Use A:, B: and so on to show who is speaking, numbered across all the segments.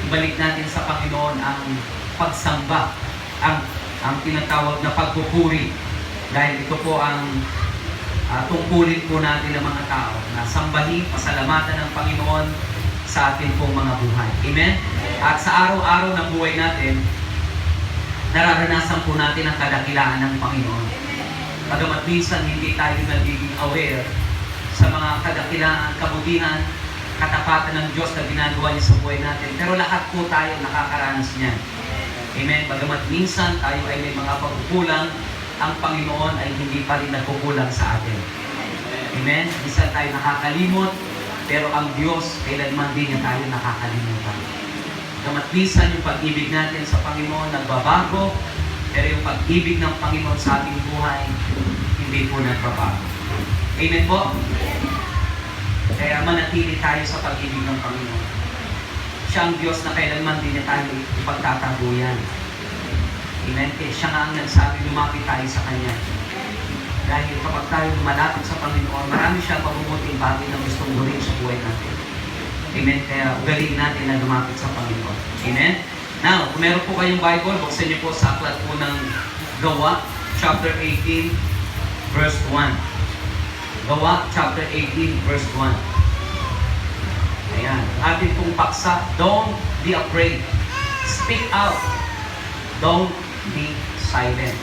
A: ibalik natin sa Panginoon ang pagsamba, ang tinatawag na pagpupuri. Dahil ito po ang tungkulin po natin ng mga tao na sambahin, pasalamatan ng Panginoon sa ating pong mga buhay. Amen? At sa araw-araw ng buhay natin, nararanasan po natin ang kadakilaan ng Panginoon. Bagamat minsan hindi tayo nagiging aware sa mga kadakilaan, kabutihan, katapatan ng Diyos na ginagawa niya sa buhay natin. Pero lahat po tayo nakakaranas niyan. Amen? Bagamat minsan tayo ay may mga pagkukulang, ang Panginoon ay hindi pa rin nagkukulang sa atin. Amen? Minsan tayo nakakalimot, pero ang Diyos, kailanman din niya tayo nakakalimutan. Bagamat minsan yung pag-ibig natin sa Panginoon nagbabago, pero yung pag-ibig ng Panginoon sa ating buhay, hindi po nagbabago. Amen po? Kaya manatili tayo sa pag-ibig ng Panginoon. Siya ang Diyos na kailanman din niya tayo ipagtataguyan. Amen? Kaya siya nga ang nagsabi, lumapit tayo sa Kanya. Dahil kapag tayo lumalapit sa Panginoon, marami siyang mabubuting bagay na gustong gawin sa buhay natin. Amen? Kaya ugaliin natin na lumapit sa Panginoon. Amen? Now, kung meron po kayong Bible, buksan niyo po sa aklat po ng Gawa, chapter 18, verse 1. Gawa, chapter 18, verse 1. Ayan. Ating pong paksa, don't be afraid. Speak out. Don't be silent.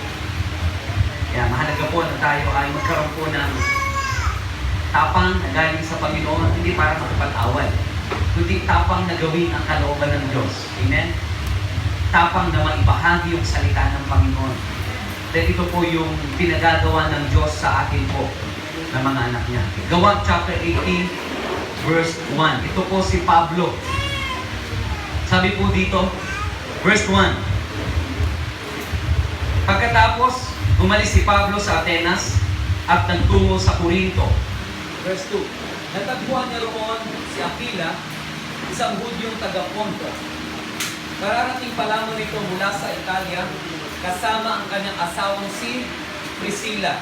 A: Kaya mahalaga po na tayo ay magkaroon po ng tapang na galing sa Panginoon, hindi para makipag-away, kundi tapang na gawin ang kalooban ng Diyos. Amen? Tapang na maibahagi yung salita ng Panginoon. Dahil ito po yung pinagagawa ng Diyos sa atin po na mga anak niya. Gawa chapter 18, verse 1. Ito po si Pablo. Sabi po dito, verse 1. Pagkatapos, umalis si Pablo sa Atenas at nagtungo sa Corinto. Verse 2. Natagpuan niya roon si Aquila, isang Hudyong taga-Ponto. Kararating pa lamang nito mula sa Italia, kasama ang kanyang asawang si Priscilla.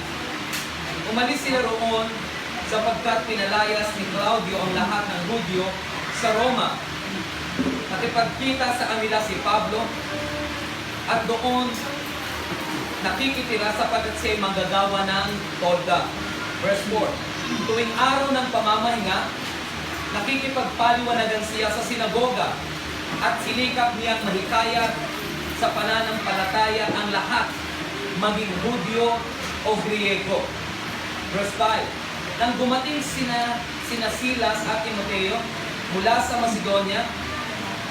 A: Umalis sila roon sapagkat pinalayas ni Claudio ang lahat ng Hudyo sa Roma. At ipagkita sa kanila si Pablo at doon nakikitira sapagkat siya'y manggagawa ng tolda. Verse 4. Tuwing araw ng pamamahinga, nakikipagpaliwanagan siya sa sinagoga at sinikap niyang mahikayat sa pananampalataya ang lahat, maging Hudyo o Griego. Verse 5. Nang dumating sina Silas at Timoteo mula sa Macedonia,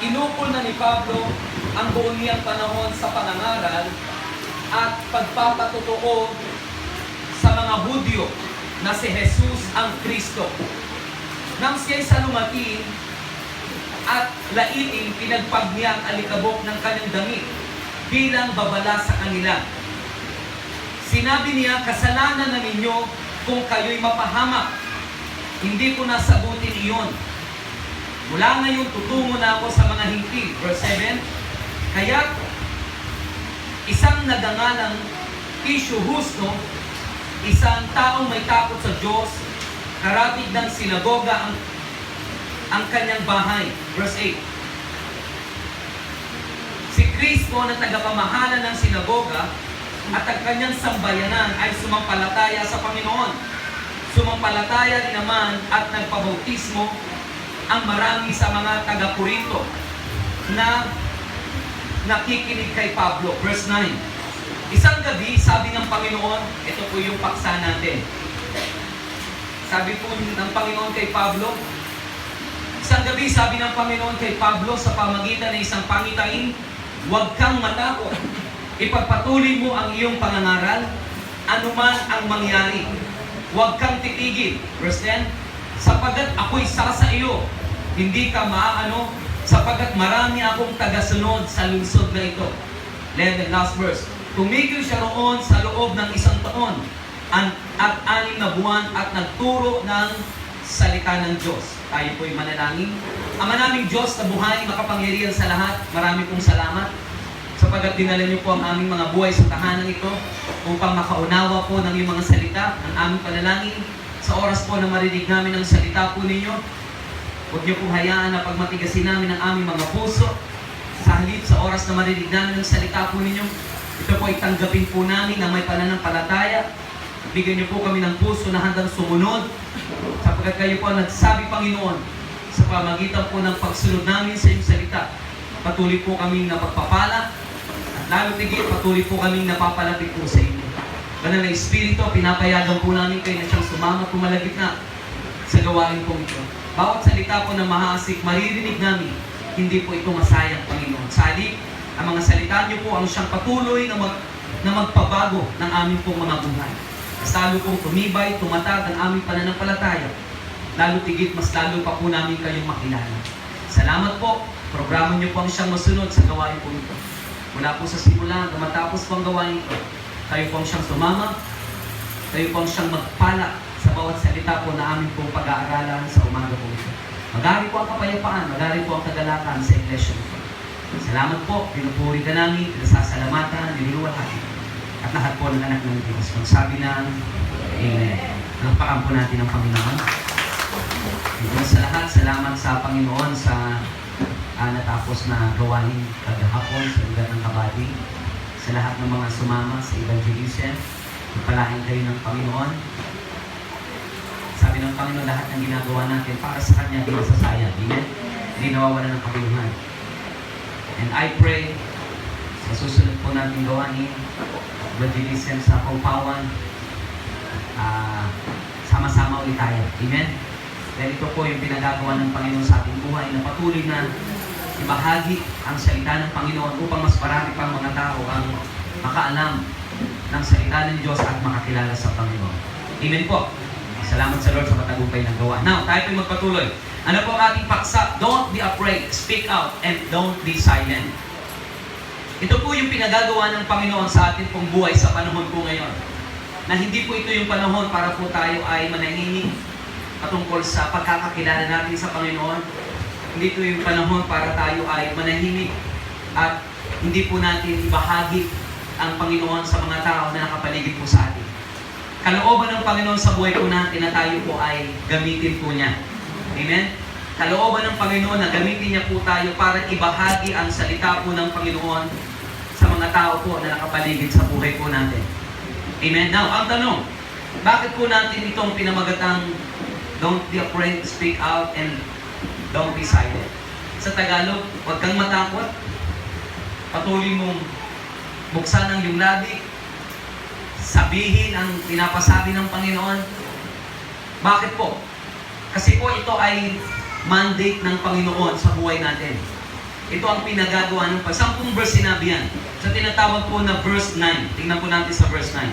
A: inukol na ni Pablo ang buong niyang panahon sa pangangaral at pagpapatotoo sa mga Hudyo na si Jesus ang Kristo. Nang siya'y salungatin at laiting, pinagpag niya ang alikabok ng kanyang damit bilang babala sa kanila. Sinabi niya, kasalanan na ninyo kung kayo'y mapahamak. Hindi ko nasagutin iyon. Mula ngayon, tutungo na ako sa mga hintil. Verse 7. Kaya isang nagangalang Tisyo Justo, isang taong may takot sa Diyos, karatig ng sinagoga ang kanyang bahay. Verse 8. Si Kristo na tagapamahala ng sinagoga at ang kanyang sambayanan ay sumampalataya sa Panginoon. Sumampalataya rin naman at nagpabautismo ang marami sa mga taga-Corinto na nakikinig kay Pablo. Verse 9. Isang gabi, sabi ng Panginoon, ito po yung paksa natin. Sabi po ng Panginoon kay Pablo, isang gabi, sabi ng Panginoon kay Pablo sa pamagitan ng isang pangitain, huwag kang matakot. Ipagpatuloy mo ang iyong pangangaral, anuman ang mangyari. Huwag kang titigil. Verse 10, sapagat ako'y sa iyo, hindi ka maaano, sapagat marami akong tagasunod sa lungsod na ito. Then, last verse. Tumigil siya roon sa loob ng 1 taon at 6 na buwan at nagturo ng salita ng Diyos. Tayo po'y manalangin. Ama naming Diyos na buhay, makapangyarihan sa lahat, marami pong salamat sapagat dinala niyo po ang aming mga buhay sa tahanan ito upang makaunawa po ng iyong mga salita, ang aming panalangin sa oras po na marinig namin ang salita po ninyo. Huwag niyo pong hayaan na pagmatigasin namin ang aming mga puso. Sa halip, sa oras na marinig namin ang salita po ninyo, ito po ay tanggapin po namin na may pananampalataya. Bigyan niyo po kami ng puso na handang sumunod, sapagkat kayo po ang nagsabi, Panginoon, sa pamagitan po ng pagsunod namin sa iyong salita. Patuloy po kaming napagpapala, at lalo tigit, patuloy po kaming napapalapit po sa inyo. Banal na Espiritu, pinapayagan po namin kayo na siyang sumama, pumalagit na sa gawain po ito. Bawat salita po na mahaasik, maririnig namin, hindi po ito masayang, Panginoon. Sa halip, ang mga salita niyo po ang siyang patuloy na magpabago ng aming pong mga buhay. Mas lalo pong tumibay, tumatag ang aming pananampalataya. Lalo tigit, mas lalo pa po namin kayong makilala. Salamat po. Programa niyo po ang siyang masunod sa gawain po ito. Mula po sa simula, matapos po ang gawain ito, kayo po ang siyang sumama, kayo po ang siyang magpala sa bawat salita po na aming pong pag-aaralan sa umaga po ito. Magari po ang kapayapaan, magari po ang kagalakan sa iglesia po. Salamat po, pinupuri ka namin, pinasasalamatan, niluluwalhati. At lahat po ng anak ng Diyos. Magsabi ng Amen. Nagpakan po natin ang Panginoon. Higit sa lahat, salamat sa Panginoon sa natapos na gawain kagahapon sa lugar ng Kabady. Sa lahat ng mga sumama sa evangelism, pagpalain kayo ng Panginoon. Sabi ng Panginoon, lahat ng ginagawa natin para sa Kanya, hindi nasasayang. Amen? Hindi nawawala ng kabuluhan. And I pray, sa susunod po natin gawain, evangelism sa Paupawan, sama-sama ulit tayo. Amen? Dahil ito po yung pinagagawa ng Panginoon sa ating buhay na patuloy na ibahagi ang salita ng Panginoon upang mas marami pang mga tao ang makaalam ng salita ng Diyos at makakilala sa Panginoon. Amen po. Salamat sa Lord sa matagumpay ng gawa. Now, tayo po'y magpatuloy. Ano po ang ating paksa? Don't be afraid, speak out, and don't be silent. Ito po yung pinagagawa ng Panginoon sa ating pong buhay sa panahon po ngayon. Na hindi po ito yung panahon para po tayo ay manahimik patungkol sa pagkakakilala natin sa Panginoon. Hindi ito yung panahon para tayo ay manahimik at hindi po natin ibahagi ang Panginoon sa mga tao na nakapaligid po sa atin. Kalooban ng Panginoon sa buhay po natin na tayo po ay gamitin po niya. Amen? Kalooban ng Panginoon na gamitin niya po tayo para ibahagi ang salita po ng Panginoon sa mga tao po na nakapaligid sa buhay po natin. Amen? Now, ang tanong, bakit po natin itong pinamagatang don't be afraid, speak out, and don't be silent? Sa Tagalog, huwag kang matakot. Patuloy mong buksan ang iyong labi. Sabihin ang pinapasabi ng Panginoon. Bakit po? Kasi po ito ay mandate ng Panginoon sa buhay natin. Ito ang pinagagawa ng 10 verse sinabi yan. Sa tinatawag po na verse 9. Tingnan po natin sa verse 9.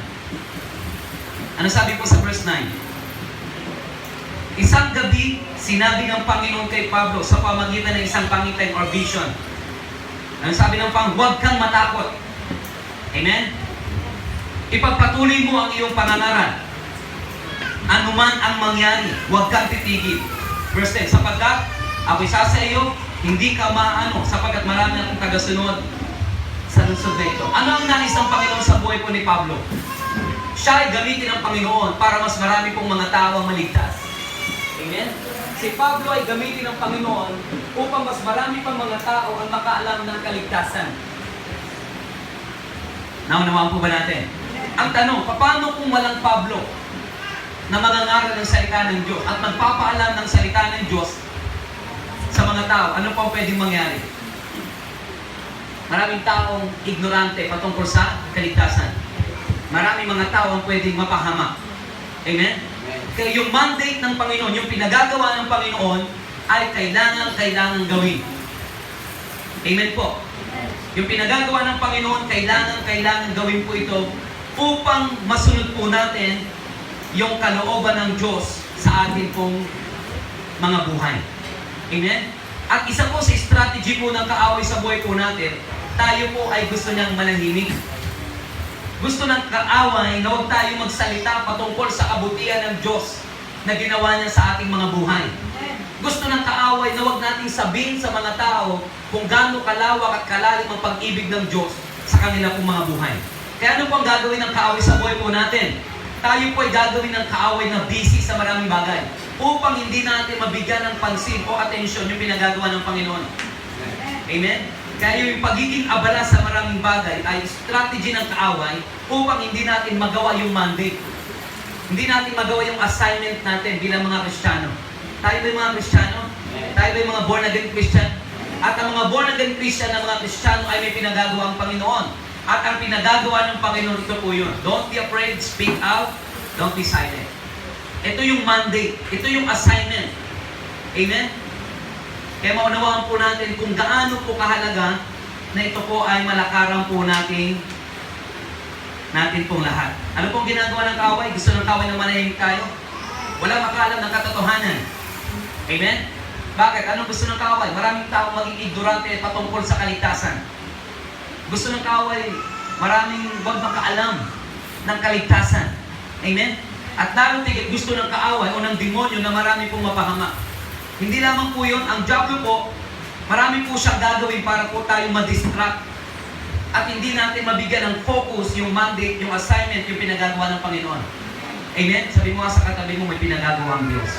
A: Ano sabi po sa verse 9? Isang gabi, sinabi ng Panginoon kay Pablo sa pamagitan ng isang pangitain or vision. Ano sabi ng Panginoon? Huwag kang matakot. Amen? Ipagpatuloy mo ang iyong pangangaral. Ano man ang mangyari, huwag kang titigil. Verse 10, sapagkat ako'y sa iyo, hindi ka maano, sapagkat marami akong tagasunod sa lungsod na ito. Ano ang nais ng Panginoon sa buhay po ni Pablo? Siya ay gamitin ng Panginoon para mas marami pong mga tao ang maligtas. Amen? Si Pablo ay gamitin ng Panginoon upang mas marami pang mga tao ang makaalam ng kaligtasan. Naunawaan po ba natin? Ang tanong, paano kung walang Pablo na mangangaral ng salita ng Diyos at magpapaalam ng salita ng Diyos sa mga tao? Ano pa pwedeng mangyari? Maraming taong ignorante patungkol sa kaligtasan. Maraming mga tao ang pwedeng mapahamak. Amen? Kaya yung mandate ng Panginoon, yung pinagagawa ng Panginoon, ay kailangan gawin. Amen po. Yung pinagagawa ng Panginoon, kailangan gawin po ito upang masunod po natin yung kalooban ng Diyos sa atin pong mga buhay. Amen? At isa po sa strategy po ng kaaway sa buhay po natin, tayo po ay gusto niyang manahimik. Gusto ng kaaway na huwag tayo magsalita patungkol sa kabutihan ng Diyos na ginawa niya sa ating mga buhay. Gusto ng kaaway na huwag nating sabihin sa mga tao kung gaano kalawak at kalalim ang pag-ibig ng Diyos sa kanila pong mga buhay. Kaya ano po ang gagawin ng kaaway sa buhay po natin? Tayo po ay gagawin ng kaaway na busy sa maraming bagay. upang hindi natin mabigyan ng pansin o atensyon yung pinagagawa ng Panginoon. Amen? Kaya yung pagiging abala sa maraming bagay ay strategy ng kaaway upang hindi natin magawa yung mandate. Hindi natin magawa yung assignment natin bilang mga Kristiyano. Tayo ba yung mga Kristiyano? Tayo ba yung mga born again Christian? At ang mga born again Christian na mga Kristiyano ay may pinagagawa ang Panginoon. At ang pinagagawa ng Panginoon, ito po yun. Don't be afraid, speak out, don't be silent. Ito yung mandate, ito yung assignment. Amen? Kaya maunawaan po natin kung gaano po kahalaga na ito po ay malakaran po natin pong lahat. Ano pong ginagawa ng kaaway? Gusto ng kaaway na manahimik tayo? Wala makaalam ng katotohanan. Amen? Bakit? Anong gusto ng kaaway? Maraming tao maging ignorante patungkol sa kaligtasan. Gusto ng kaaway, maraming wag makaalam ng kaligtasan. Amen? At lalo tigit gusto ng kaaway o ng demonyo na marami pong mapahamak. Hindi lamang po yun, ang diablo po, marami po siyang gagawin para po tayo ma-distract at hindi natin mabigyan ng focus, yung mandate, yung assignment, yung pinagagawa ng Panginoon. Amen? Sabi mo nga sa katabi mo, may pinagagawa ang Diyos.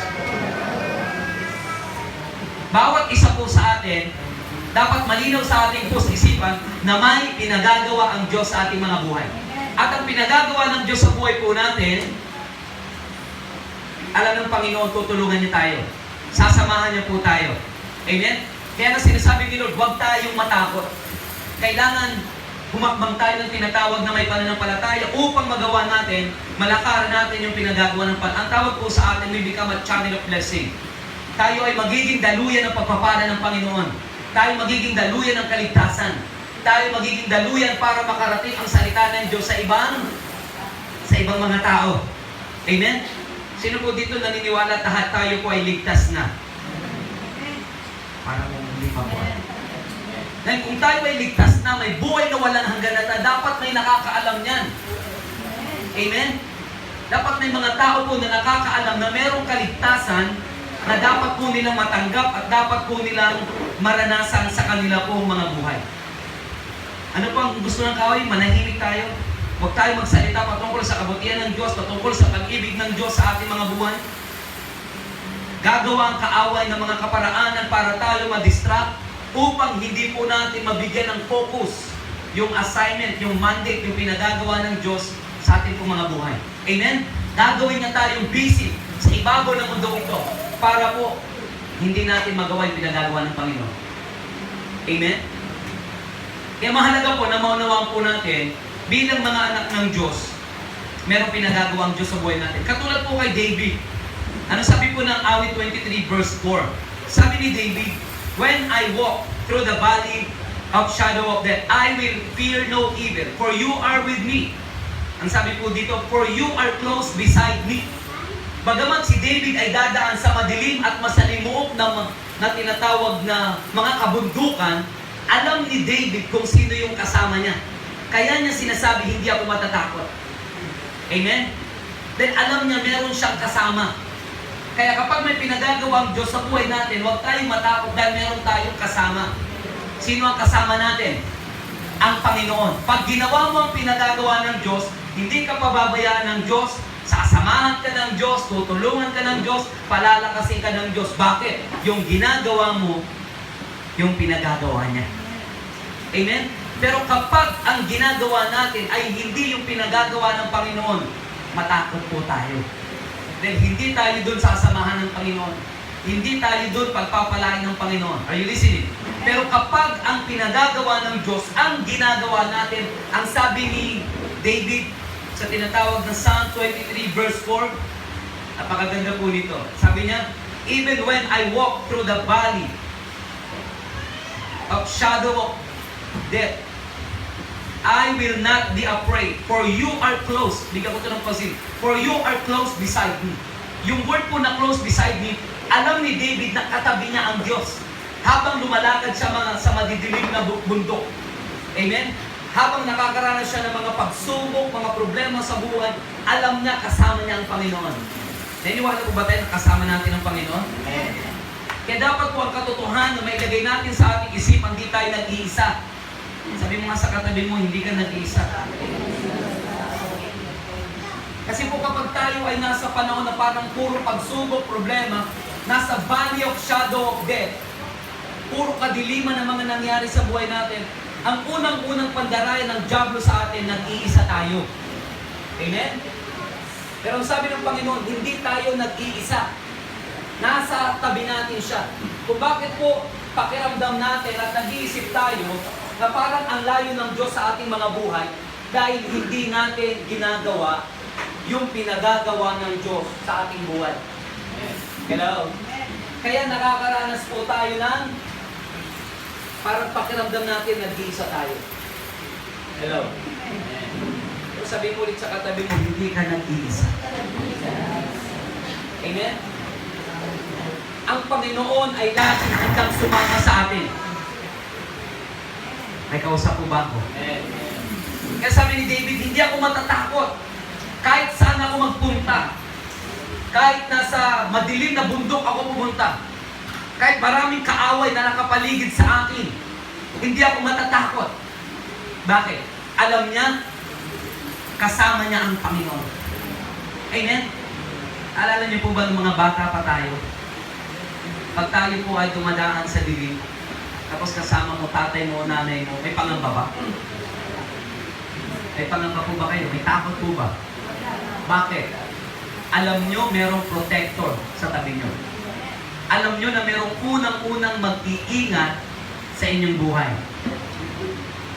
A: Bawat isa po sa atin, dapat malinaw sa ating puso-isipan na may pinagagawa ang Diyos sa ating mga buhay. At ang pinagagawa ng Diyos sa buhay po natin, alam ng Panginoon, tutulungan niya tayo. Sasamahan niya po tayo. Amen? Kaya na sinasabi ni Lord, huwag tayong matakot. Kailangan humakbang tayo ng tinatawag na may pananampalataya upang magawa natin, malakaran natin yung pinagagawa ng Panginoon. Ang tawag po sa atin, we become a channel of blessing. Tayo ay magiging daluyan ng pagpapala ng Panginoon. Tayo magiging daluyan ng kaligtasan. Tayo magiging daluyan para makarating ang salita ng Diyos sa ibang mga tao. Amen? Sino po dito naniniwala lahat tayo po ay ligtas na? Parang hindi pa po. Dahil kung tayo ay ligtas na, may buhay na walang hangganatan, dapat may nakakaalam niyan. Amen? Dapat may mga tao po na nakakaalam na merong kaligtasan na dapat po nilang matanggap at dapat po nilang maranasan sa kanila pong mga buhay. Ano po ang gusto ng kaaway? Manahimik tayo. Huwag tayo magsalita patungkol sa kabutihan ng Diyos, patungkol sa pag-ibig ng Diyos sa ating mga buhay. Gagawa ang kaaway ng mga kaparaanan para tayo ma-distract upang hindi po natin mabigyan ng focus yung assignment, yung mandate, yung pinagagawa ng Diyos sa ating pong mga buhay. Amen? Gagawin niya tayong busy sa ibabaw ng mundo ito para po hindi natin magawa yung pinagagawa ng Panginoon. Amen? Kaya mahalaga po na maunawaan po natin bilang mga anak ng Diyos, merong pinagagawa ang Diyos sa buhay natin. Katulad po kay David. Ano sabi po ng awit 23 verse 4? Sabi ni David, when I walk through the valley of shadow of death, I will fear no evil, for you are with me. Ang sabi po dito, for you are close beside me. Bagamat si David ay dadaan sa madilim at masalimuot na tinatawag na mga kabundukan, alam ni David kung sino yung kasama niya. Kaya niya sinasabi, hindi ako matatakot. Amen? Then alam niya, meron siyang kasama. Kaya kapag may pinagagawa ang Diyos sa buhay natin, huwag tayong matakot dahil meron tayong kasama. Sino ang kasama natin? Ang Panginoon. Pag ginawa mo ang pinagagawa ng Diyos, hindi ka pababayaan ng Diyos, sasamahan ka ng Diyos, tutulungan ka ng Diyos, palalakasin ka ng Diyos. Bakit? Yung ginagawa mo, yung pinagagawa niya. Amen? Pero kapag ang ginagawa natin ay hindi yung pinagagawa ng Panginoon, matakot po tayo. Dahil hindi tayo doon sasamahan ng Panginoon. Hindi tayo doon pagpapalain ng Panginoon. Are you listening? Pero kapag ang pinagagawa ng Diyos, ang ginagawa natin, ang sabi ni David sa tinatawag na Psalm 23 verse 4, napakaganda po nito. Sabi niya, even when I walk through the valley of shadow of death, I will not be afraid, for you are close. Bigyan ko ito ng pansin. For you are close beside me. Yung word po na close beside me, alam ni David na katabi niya ang Diyos. Habang lumalakad siya sa madidilim na bundok. Amen? Habang nakakaranas siya ng mga pagsubok, mga problema sa buhay, alam niya kasama niya ang Panginoon. Naniniwala po ba tayo na kasama natin ang Panginoon? Kaya dapat po ang katotohanan na may lagay natin sa ating isipan, hindi tayo nag-iisa. Sabi mo nga sa katabi mo, hindi ka nag-iisa. Kasi po kapag tayo ay nasa panahon na parang puro pagsubok, problema, nasa valley of shadow of death, puro kadiliman ang mga nangyari sa buhay natin, ang unang-unang pandarayan ng dyablo sa atin, nag-iisa tayo. Amen? Pero ang sabi ng Panginoon, hindi tayo nag-iisa. Nasa tabi natin siya. Kung bakit po pakiramdam natin at nag-iisip tayo na parang ang layo ng Diyos sa ating mga buhay dahil hindi natin ginagawa yung pinagagawa ng Diyos sa ating buhay. Hello? Kaya nakakaranas po tayo ng parang pakiramdam natin nag-iisa tayo. Hello? So sabi mo ulit sa katabi mo, hindi ka nag-iisa. Amen? Ang Panginoon ay laging handang sumama sa atin. May kausap po ba ako? Kaya sabi ni David, hindi ako matatakot. Kahit saan ako magpunta. Kahit nasa madilim na bundok ako pumunta. Kahit maraming kaaway na nakapaligid sa akin. Hindi ako matatakot. Bakit? Alam niya, kasama niya ang Panginoon. Amen? Alala niyo po ba ng mga bata pa tayo? Pag tayo po ay dumadaan sa dilim, tapos kasama mo, tatay mo, nanay mo, may pangamba ba? May pangamba po ba kayo? May takot po ba? Bakit? Alam nyo, merong protector sa tabi nyo. Alam nyo na merong unang-unang mag-iingat sa inyong buhay.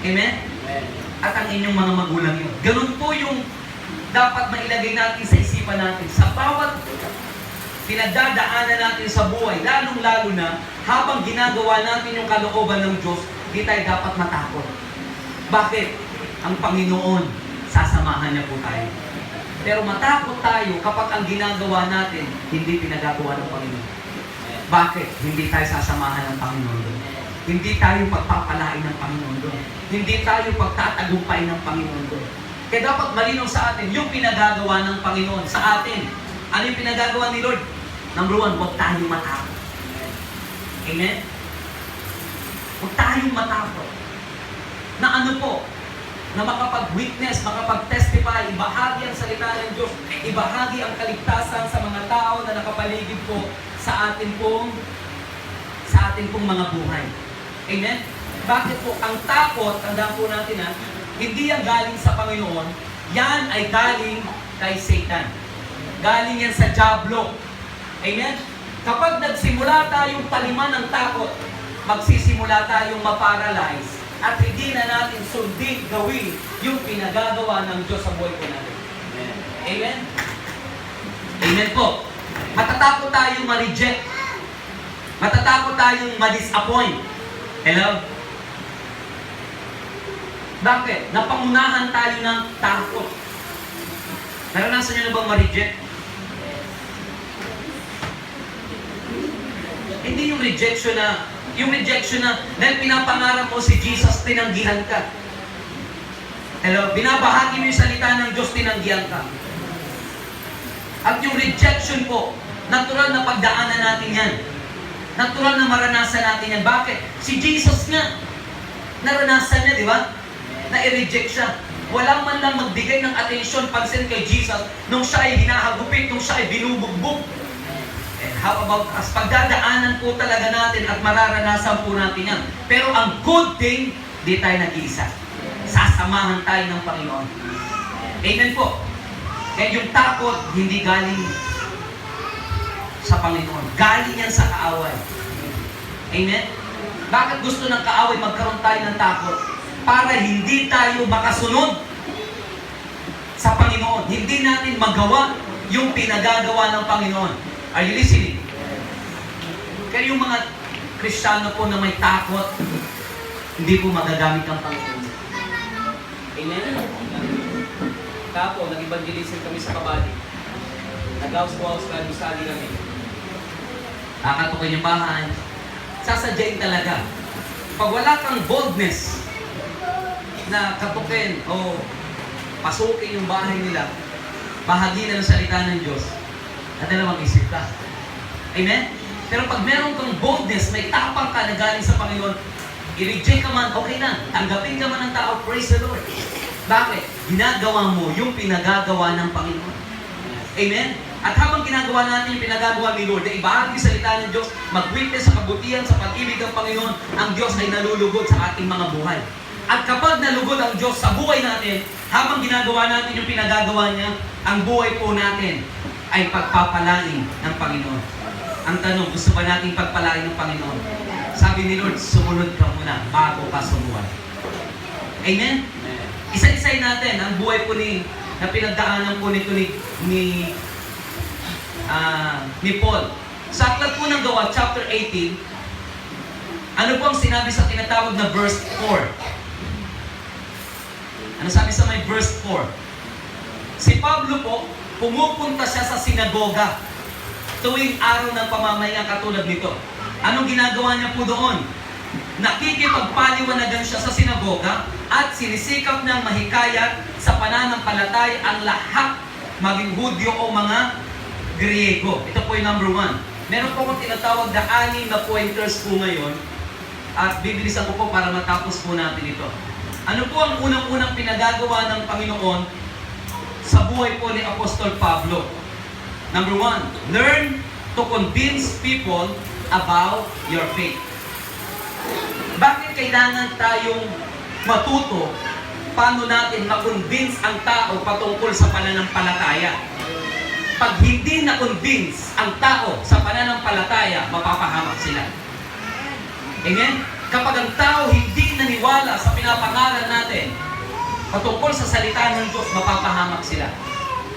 A: Amen? At ang inyong mga magulang yun. Ganun po yung dapat mailagay natin sa isipan natin. Sa bawat pinagdadaanan natin sa buhay, lalong-lalo na habang ginagawa natin yung kalooban ng Diyos, di tayo dapat matakot. Bakit? Ang Panginoon, sasamahan niya po tayo. Pero matakot tayo kapag ang ginagawa natin, hindi pinagagawa ng Panginoon. Bakit? Hindi tayo sasamahan ng Panginoon doon. Hindi tayo pagpapalain ng Panginoon doon. Hindi tayo pagtatagumpay ng Panginoon doon. Kaya dapat malinaw sa atin yung pinagagawa ng Panginoon sa atin. Ano yung pinagagawa ni Lord? Number one, huwag tayong matakot. Amen? Huwag tayong matakot. Na ano po? Na makapag-witness, makapag-testify, ibahagi ang salita ng Diyos, ibahagi ang kaligtasan sa mga tao na nakapaligid po sa atin pong mga buhay. Amen? Bakit po? Ang takot, tandaan po natin hindi yan galing sa Panginoon, yan ay galing kay Satan. Galing yan sa dyablo. Amen? Kapag nagsimula tayong taliman ng takot, magsisimula tayong maparalyze at hindi na natin sundin gawin yung pinagagawa ng Diyos sa buhay ko natin. Amen? Amen po. Matatakot tayong ma-reject. Matatakot tayong ma-disappoint. Hello? Bakit? Napangunahan tayo ng takot. Naranasan nyo na bang ma-reject? Hindi yung rejection na dahil pinapangarap mo si Jesus, tinanggihan ka. Hello? Binabahagi mo yung salita ng Diyos, tinanggihan ka. At yung rejection po, natural na pagdaanan natin yan. Natural na maranasan natin yan. Bakit? Si Jesus nga, naranasan niya, di ba? Na-reject siya. Walang man lang magbigay ng atensyon, pansin kay Jesus, nung siya ay hinahagupit, nung siya ay binubugbog. And how about us? Pagdadaanan po talaga natin at mararanasan po natin yan. Pero ang good thing, di tayo nag-iisa. Sasamahan tayo ng Panginoon. Amen po. Kaya yung takot, hindi galing sa Panginoon. Galing yan sa kaaway. Amen? Bakit gusto ng kaaway magkaroon tayo ng takot? Para hindi tayo makasunod sa Panginoon. Hindi natin magawa yung pinagagawa ng Panginoon. Are you listening? Kaya yung mga Kristiyano po na may takot, hindi po magagamit ang Panginoon. Amen? Tapos, nag-evangelism kami sa Kabali. Nag-house-to-house Bible kami. Kakatukin yung bahay. Sasadyain talaga. Pag wala kang boldness na katukin o pasukin yung bahay nila, bahagi na ng salita ng Diyos, at dalawang isip ka. Amen? Pero pag meron kang boldness, may tapang ka na galing sa Panginoon, i-reject ka man, okay na. Tanggapin ka man ng tao, praise the Lord. Bakit? Ginagawa mo yung pinagagawa ng Panginoon. Amen? At habang ginagawa natin yung pinagagawa ni Lord, na ibahagi sa salita ng Diyos, mag-witness sa kabutihan, sa pag-ibig ng Panginoon, ang Diyos ay nalulugod sa ating mga buhay. At kapag nalugod ang Diyos sa buhay natin, habang ginagawa natin yung pinagagawa niya, ang buhay po natin ay pagpapalain ng Panginoon. Ang tanong, gusto ba natin pagpalain ng Panginoon? Sabi ni Lord, sumunod ka muna bago ka sumuway. Amen? Isa-isay natin ang buhay po na pinagdaanan po nito ni Paul. Sa aklat po ng Gawa, chapter 18, ano po ang sinabi sa tinatawag na verse 4? Ano sabi sa may verse 4? Si Pablo po, pumupunta siya sa sinagoga tuwing araw ng pamamahinga katulad nito. Anong ginagawa niya po doon? Nakikipagpaliwanagan siya sa sinagoga at sinisikap niyang mahikayat sa pananampalataya ang lahat, maging Hudyo o mga Griego. Ito po yung number 1. Meron po akong tinatawag na 6 na pointers po ngayon at bibilisan ko po para matapos po natin ito. Ano po ang unang-unang pinagagawa ng Panginoon sa buhay po ni Apostol Pablo? Number 1, learn to convince people about your faith. Bakit kailangan tayong matuto paano natin ma-convince ang tao patungkol sa pananampalataya? Pag hindi na-convince ang tao sa pananampalataya, mapapahamak sila. Amen? Kapag ang tao hindi naniwala sa pinapangaral natin patungkol sa salita ng Diyos, mapapahamak sila.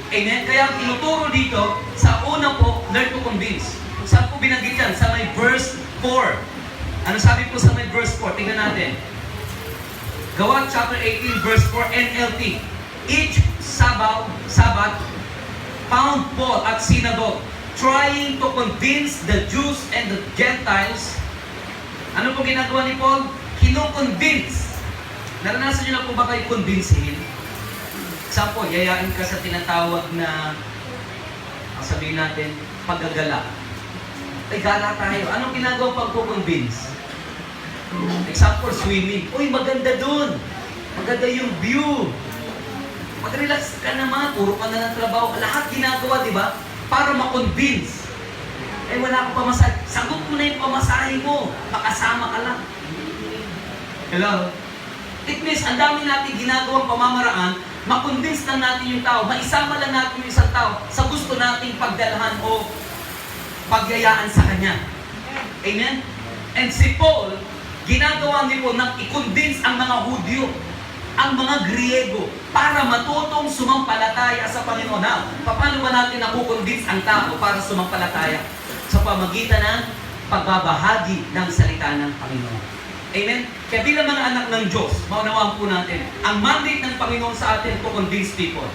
A: Amen? Kaya ang tinuturo dito, sa una po, learn to convince. Saan po binanggit yan? Sa may verse 4. Ano sabi po sa may verse 4? Tingnan natin. Gawa chapter 18, verse 4, NLT. Each Sabbath, found Paul at synagogue, trying to convince the Jews and the Gentiles. Ano po ginagawa ni Paul? Kino-convince. Naranasan niyo na po ba kayo convincehin? Saan po, yayain ka sa tinatawag na, sabihin natin, paggagala. Ay, gala tayo. Anong ginagawa pag convince? Example, swimming. Uy, maganda dun. Maganda yung view. Mag-relax ka naman. Puro ka na ng trabaho. Lahat ginagawa, di ba? Para ma-convince. Eh, wala akong pamasahe. Sagot mo na yung pamasahe mo. Makasama ka lang. Hello? It means, ang dami natin ginagawang pamamaraan, ma-convince lang natin yung tao, maisama lang natin yung isang tao sa gusto nating pagdalahan o pagyayaan sa kanya. Amen? And si Paul, ginagawa ni Paul nang i-convince ang mga Hudyo, ang mga Griego, para matutong sumampalataya sa Panginoon. Now, paano ba natin nakukonvince ang tao para sumampalataya? Sa pamagitan ng pagbabahagi ng salita ng Panginoon. Amen? Kaya bilang mga anak ng Diyos, maunawaan po natin, ang mandate ng Panginoon sa atin to convince people.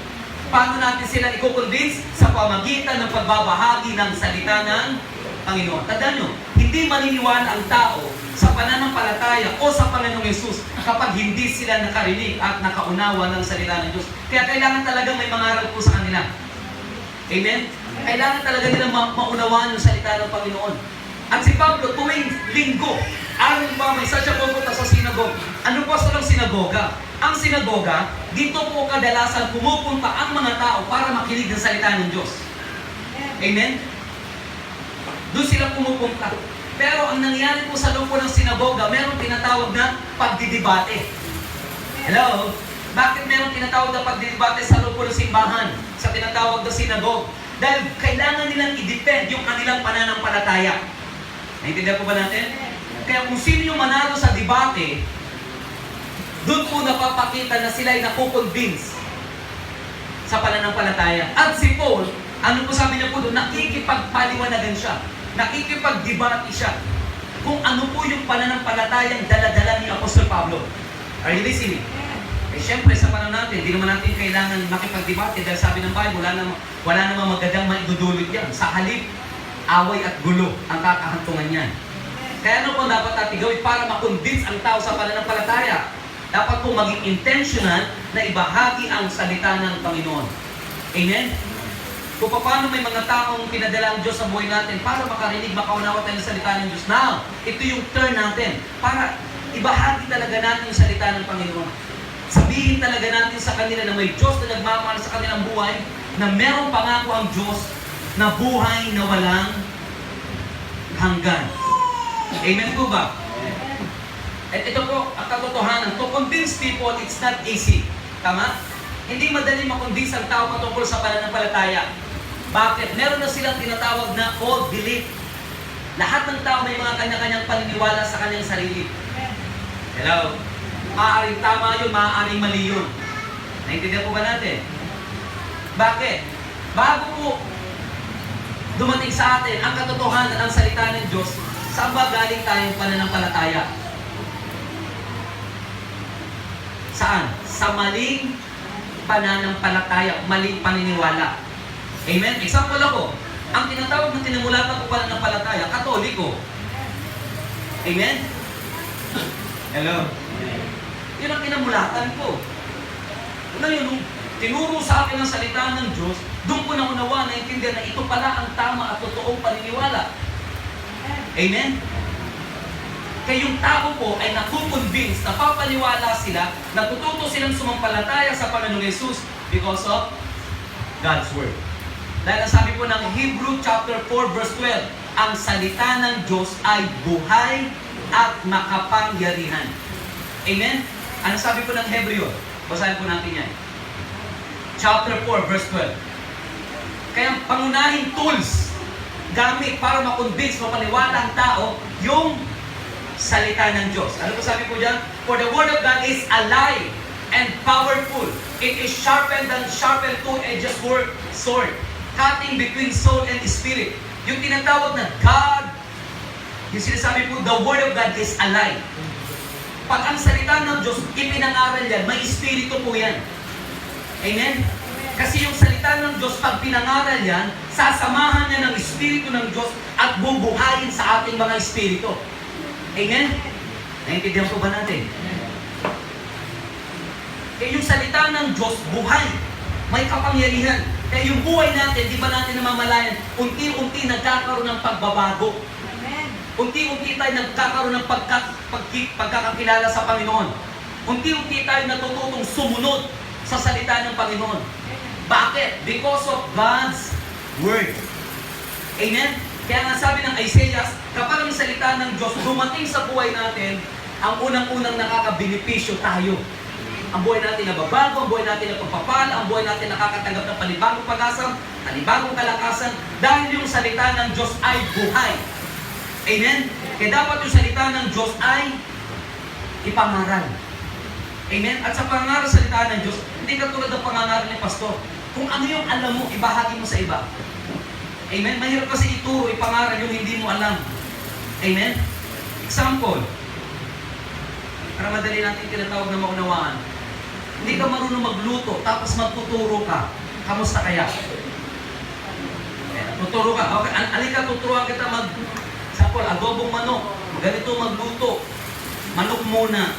A: Paano natin sila i-convince? Sa pamagitan ng pagbabahagi ng salita ng Panginoon. Tandaan nyo, hindi maniniwala ang tao sa pananampalataya o sa Panginoong Yesus kapag hindi sila nakarinig at nakaunawa ng salita ng Diyos. Kaya kailangan talaga may mangaral po sa kanila. Amen? Kailangan talaga nila maunawaan yung salita ng Panginoon. At si Pablo, tuwing linggo, araw pa, may isa siya pupunta sa sinagoga. Ano po sa sinagoga? Ang sinagoga, dito po kadalasan pumupunta ang mga tao para makinig ng salita ng Diyos. Amen? Doon sila pumupunta. Pero ang nangyari po sa loob po ng sinagoga, meron tinatawag na pagdidibate. Hello? Bakit meron tinatawag na pagdidibate sa loob po ng simbahan? Sa tinatawag na sinagoga? Dahil kailangan nilang i-defend yung kanilang pananampalataya. Naintindihan po ba natin? Kaya kung sino yung manalo sa debate, doon po napapakita na sila ay nakukonvince sa pananampalataya. At si Paul, ano po sabi niya po doon? Nakikipagpaliwanagan siya. Nakikipag-debate siya. Kung ano po yung pananampalatayang dala-dala ni Apostol Pablo. Are you listening? Eh syempre sa panahon natin, hindi naman natin kailangan makipag-debate dahil sabi ng Bible, wala namang magandang maidudulot yan. Sa halip, away at gulo ang kakahantungan niyan. Kaya ano po dapat natin gawin para makonvince ang tao sa pananampalataya? Dapat po maging intentional na ibahagi ang salita ng Panginoon. Amen? Kung paano may mga taong pinadala ang Diyos sa buhay natin para makarinig, makaunawa tayo ng salita ng Diyos. Now, ito yung turn natin para ibahagi talaga natin yung salita ng Panginoon. Sabihin talaga natin sa kanila na may Diyos na nagmamahal sa kanilang buhay, na merong pangako ang Diyos na buhay na walang hanggan. Amen po ba? At ito po, ang katotohanan, to convince people, it's not easy. Tama? Hindi madali makonvince ang tao patungkol sa pananampalataya. Bakit? Meron na silang tinatawag na old belief. Lahat ng tao may mga kanya-kanyang paniniwala sa kanyang sarili. Hello? Maaaring tama yun, maaaring mali yun. Naintindihan po ba natin? Bakit? Bago po dumating sa atin ang katotohanan ng salita ng Diyos, saan ba galing tayong pananampalataya? Saan? Sa maling pananampalataya, maling paniniwala. Amen? Example ako, ang tinatawag na tinamulatan ko pananampalataya, Katoliko. Amen? Hello? Yun ang kinamulatan ko. Ngayon, nung tinuro sa akin ang salita ng Diyos, doon ko na unawa, naintindihan na ito pala ang tama at totoong paniniwala. Amen? Kaya yung tao po ay nakukonvince, napapaniwala sila, natututo silang sumampalataya sa Panginoong Yesus because of God's Word. Dahil ang sabi po ng Hebrew chapter 4 verse 12, ang salita ng Diyos ay buhay at makapangyarihan. Amen? Ano sabi po ng Hebreo? Basahin po natin yan. Chapter 4 verse 12. Kaya pangunahing tools gamit para makonvince, mapaniwala ang tao, yung salita ng Diyos. Ano po sabi po dyan? For the Word of God is alive and powerful. It is sharpened than sharpened two-edged sword, cutting between soul and spirit. Yung tinatawag na God, yung sinasabi po, the Word of God is alive. Pag ang salita ng Diyos, ipinangaral yan, may espiritu po yan. Amen? Kasi yung salita ng Diyos, pag pinangaral yan, sasamahan niya ng espiritu ng Diyos at bubuhayin sa ating mga espiritu. Amen? Naintindihan po ba natin? Kaya yung salita ng Diyos, buhay. May kapangyarihan. Kaya yung buhay natin, di ba natin namamalayan, unti-unti nagkakaroon ng pagbabago. Unti-unti tayo nagkakaroon ng pagkakakilala sa Panginoon. Unti-unti tayo natututong sumunod sa salita ng Panginoon. Bakit? Because of God's Word. Amen? Kaya nga sabi ng Isaiah, kapag ang salita ng Diyos dumating sa buhay natin, ang unang-unang nakakabenepisyo tayo. Ang buhay natin nababago, ang buhay natin napagpapala, ang buhay natin nakakatanggap ng panibagong pag-asa, panibagong kalakasan, dahil yung salita ng Diyos ay buhay. Amen? Kaya dapat yung salita ng Diyos ay ipangaral. Amen? At sa pangaral sa salita ng Diyos, hindi katulad ng pangaral ni Pastor. Kung ano yung alam mo, ibahagi mo sa iba. Amen? Mahirap kasi ituro, ipangaral yung hindi mo alam. Amen? Example, para madali natin tinatawag na maunawaan. Hindi ka marunong magluto, tapos magtuturo ka. Kamusta kaya? Tuturo ka. Okay, alika, tuturuan kita example, adobong manok. Ganito magluto. Manok muna.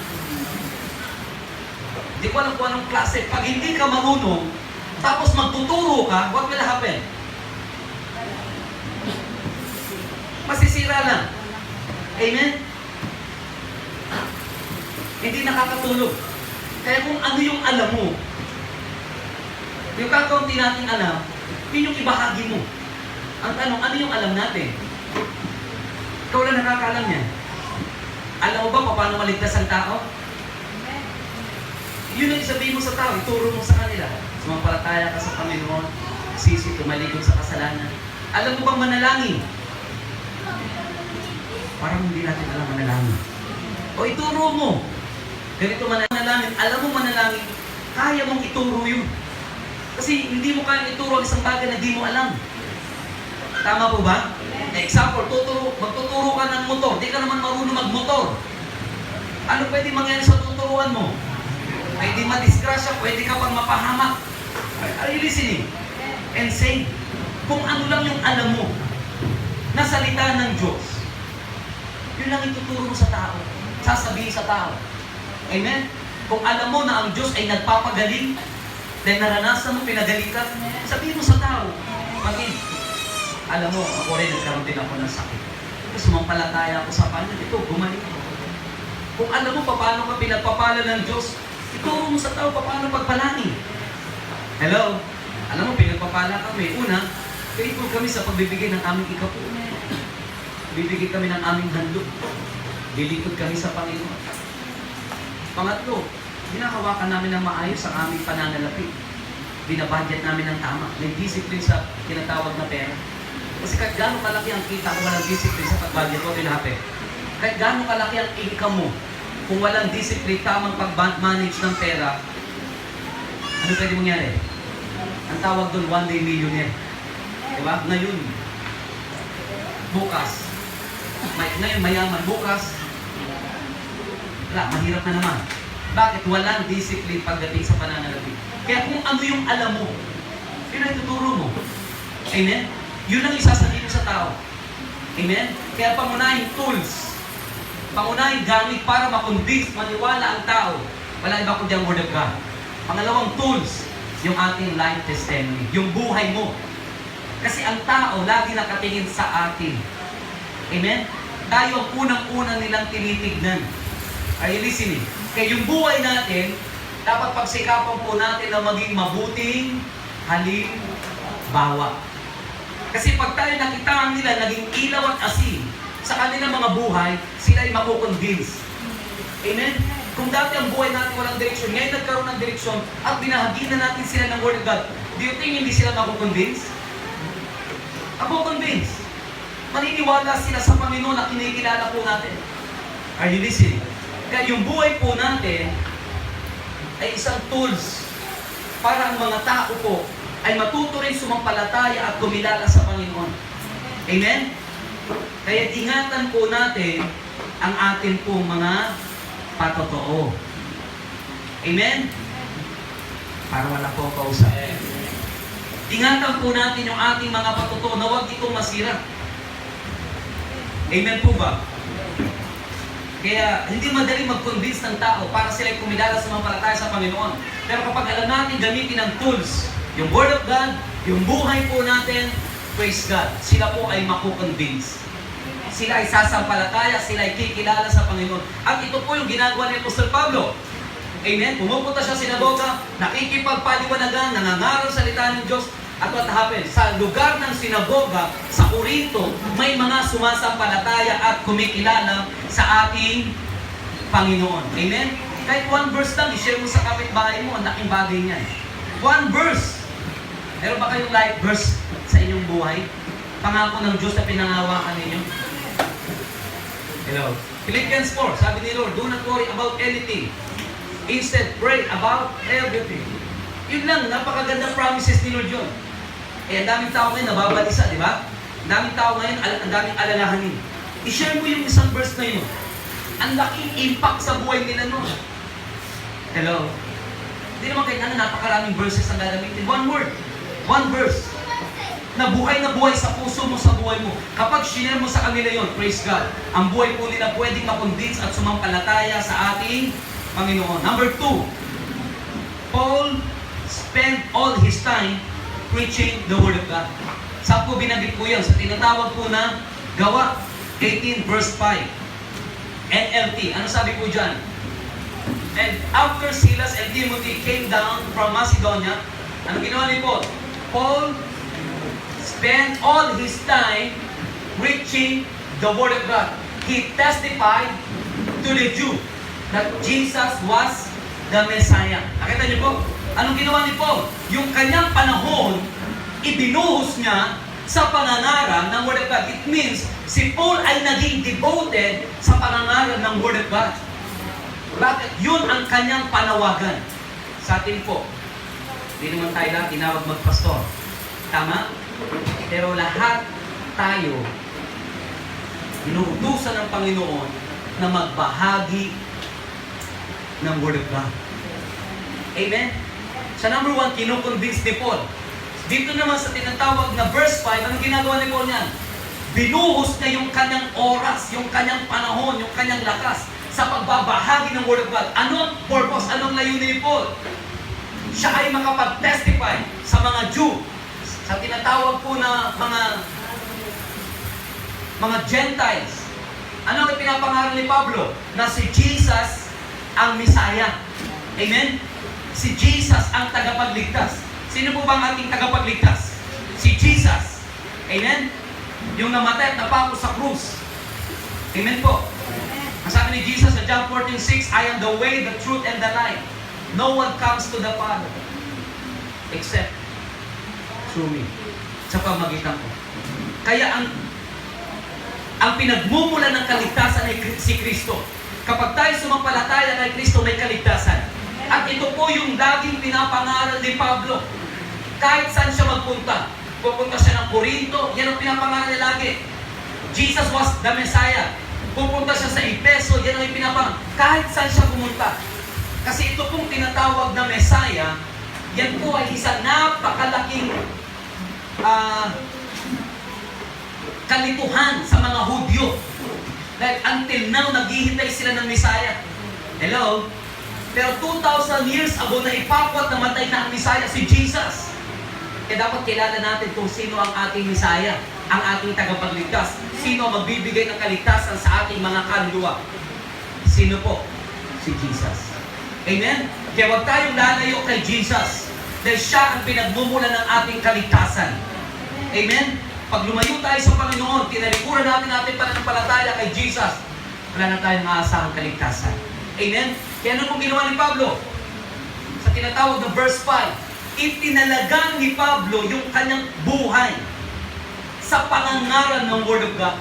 A: Hindi ko alam kung anong klase. Pag hindi ka marunong, tapos magtuturo ka, what will happen? Masisira lang. Amen? Hindi nakakatulog. Kaya kung ano yung alam mo, yung kakaunti natin alam, yun yung ibahagi mo. Ang tanong, ano yung alam natin? Ikaw lang nakakaalam yan. Alam mo ba paano maligtas ang tao? Yun ang isabihin mo sa tao, ituro mo sa kanila. Sumampalataya ka sa Panginoon, sisi, tumalikod sa kasalanan. Alam mo bang manalangin? Parang hindi natin alam manalangin. O ituro mo. Ganito manalangin. Alam mo manalangin, kaya mong ituro yun. Kasi hindi mo kaya ituro ang isang bagay na di mo alam. Tama po ba? Example, magtuturo ka ng motor. Di ka naman marunong magmotor. Ano pwede mangyari sa tuturuan mo? Pwede madisgrasya, pwede ka pang mapahamak. Are you listening? And say, kung ano lang yung alam mo na salita ng Diyos, yun lang ituturo mo sa tao. Sasabihin sa tao. Amen? Kung alam mo na ang Diyos ay nagpapagaling, dahil naranasan mo, pinagalitan, sabihin mo sa tao, alam mo, ako rin nagkaroon din ako ng sakit. Kasi sumampalataya ako sa Panginoon, ito, gumaling ako. Kung alam mo paano ka pinagpapala ng Diyos, Ituro mo sa tao paano pagpalangin. Hello? Alam mo, pinagpapala kami. Una, faithful kami sa pagbibigay ng aming ikapunan. Bibigay kami ng aming handog. Lilingkod kami sa Panginoon. Pangatlo, hinahawakan namin ng maayos ang aming pananalapi. Binabudget namin ng tama. May discipline sa tinatawag na pera. Kasi kahit gano'ng kalaki ang kita kung walang discipline sa pag-budget mo, tinahape. Kahit gano'ng kalaki ang income mo, kung walang discipline, tamang pag-manage ng pera, ano pwede mangyari? Ang tawag doon, one day millionaire. Diba? Ngayon, bukas, ngayon mayaman, bukas, wala, mahirap na naman. Bakit? Walang discipline pagdating sa pananalapi. Kaya kung ano yung alam mo, yun ang tuturo mo. Amen? Yun ang isasabihin mo sa tao. Amen? Kaya pangunahing tools, pangunahing gamit para makonvince, maniwala ang tao. Wala iba kundi ang Word of God. Pangalawang tools, yung ating life testimony, yung buhay mo. Kasi ang tao lagi nakatingin sa atin. Amen? Tayo ang unang-unang nilang tinitignan. Are you listening? Kaya yung buhay natin, dapat pagsikapan po natin na maging mabuting halimbawa. Kasi pag tayo nakitaan nila, naging ilaw at asin sa kanilang mga buhay, sila ay makukonvince. Amen? Kung dati ang buhay natin walang direksyon, ngayon nagkaroon ng direksyon at binahagi na natin sila ng Word of God, do you think hindi sila makukonvince? Makukonvince. Maniniwala sila sa Panginoon na kinikilala po natin. Are you listening? Kaya yung buhay po natin ay isang tools para ang mga tao po ay matuto rin sumampalataya at kumilala sa Panginoon. Amen? Kaya ingatan po natin ang atin pong mga patotoo. Amen? Para wala po kausap. Ingatan po natin yung ating mga patotoo na huwag itong masira. Amen po ba? Kaya hindi madaling mag-convince ng tao para sila kumilala sa sumampalataya sa Panginoon. Pero kapag alam natin gamitin ang tools, yung Word of God, yung buhay po natin, praise God, sila po ay makukonvince. Sila ay sasampalataya, sila ay kikilala sa Panginoon. At ito po yung ginagawa ni Apostol Pablo. Amen? Pumupunta siya sa sinagoga, nakikipagpaliwanagan, nangangaral salita ng Diyos. At what happened? Sa lugar ng sinagoga, sa Corinto, may mga sumasampalataya at kumikilala sa ating Panginoon. Amen? Kahit one verse lang, i-share mo sa kapitbahay mo, ang laking bagay niyan. One verse. Meron ba kayong life verse sa inyong buhay? Pangako ng Diyos na pinangawakan ninyo? Hello? Philippians 4, sabi ni Lord, do not worry about anything. Instead, pray about everything. Yun lang, napakagandang promises ni Lord yun. Eh, ang daming tao ngayon nababalisa, di ba? Ang daming tao ngayon, ang daming alalahanin. I-share mo yung isang verse na yun. Ang laking impact sa buhay nila nun. Hello? Hindi naman kailangan napakaraming verses ang gagamitin. One word. One verse. Na buhay sa puso mo, sa buhay mo. Kapag share mo sa kanila yon, praise God, ang buhay po nila pwedeng makonvince at sumampalataya sa ating Panginoon. Number 2, Paul spent all his time preaching the Word of God. Saan po binanggit po yan? Sa tinatawag po na Gawa 18 verse 5. NLT. Ano sabi po dyan? And after Silas and Timothy came down from Macedonia, ano ginawa ni Paul? Paul spent all his time preaching the Word of God. He testified to the Jew that Jesus was the Messiah. Nakita niyo po? Anong ginawa ni Paul? Yung kanyang panahon, ibinuhos niya sa pangangaral ng Word of God. It means, si Paul ay naging devoted sa pangangaral ng Word of God. Bakit? Yun ang kanyang panawagan sa atin po. Hindi naman tayo lang tinawag magpastor. Tama? Pero lahat tayo, inuutusan ng Panginoon na magbahagi ng Word of God. Amen? Sa number 1, kinukonvince ni Paul. Dito naman sa tinatawag na verse 5, anong ginagawa ni Paul niyan? Binuhos niya yung kanyang oras, yung kanyang panahon, yung kanyang lakas sa pagbabahagi ng Word of God. Ano ang purpose? Anong layunin ni Paul? Siya ay makapag-testify sa mga Jew, sa tinatawag po na mga Gentiles. Ano ang pinapangaral ni Pablo? Na si Jesus ang Messiah. Amen? Si Jesus ang tagapagligtas. Sino po ba ang ating tagapagligtas? Si Jesus. Amen? Yung namatay at napako sa krus. Amen po. Ang sabi ni Jesus sa John 14:6, I am the way, the truth, and the life. No one comes to the Father except through me. Sa pamagitan ko. Kaya ang pinagmumula ng kaligtasan ay si Kristo. Kapag tayo sumampalataya kay Kristo, may kaligtasan. At ito po yung laging pinapangaral ni Pablo. Kahit saan siya magpunta. Pupunta siya ng Corinto, yan ang pinapangaral niya lagi. Jesus was the Messiah. Pupunta siya sa Efeso, yan ang pinapangaral. Kahit saan siya pumunta. Kasi ito pong tinatawag na Messiah, yan po ay isang napakalaking kalituhan sa mga Hudyo. Dahil until now, naghihintay sila ng Messiah. Hello? Pero 2,000 years ago, na ipapwat namatay na ang Messiah, si Jesus. Kaya dapat kilala natin kung sino ang ating Messiah, ang ating tagapagligtas. Sino ang magbibigay ng kaligtasan sa ating mga kaluluwa. Sino po? Si Jesus. Amen? Kaya huwag tayong lalayo kay Jesus. Dahil siya ang pinagmumula ng ating kaligtasan. Amen? Pag lumayo tayo sa Panginoon, tinalikuran natin pananampalataya kay Jesus, wala na tayong maasahang kaligtasan. Amen? Kaya ano pong ginawa ni Pablo? Sa tinatawag na verse 5, itinalagan ni Pablo yung kanyang buhay sa pangangaral ng Word of God.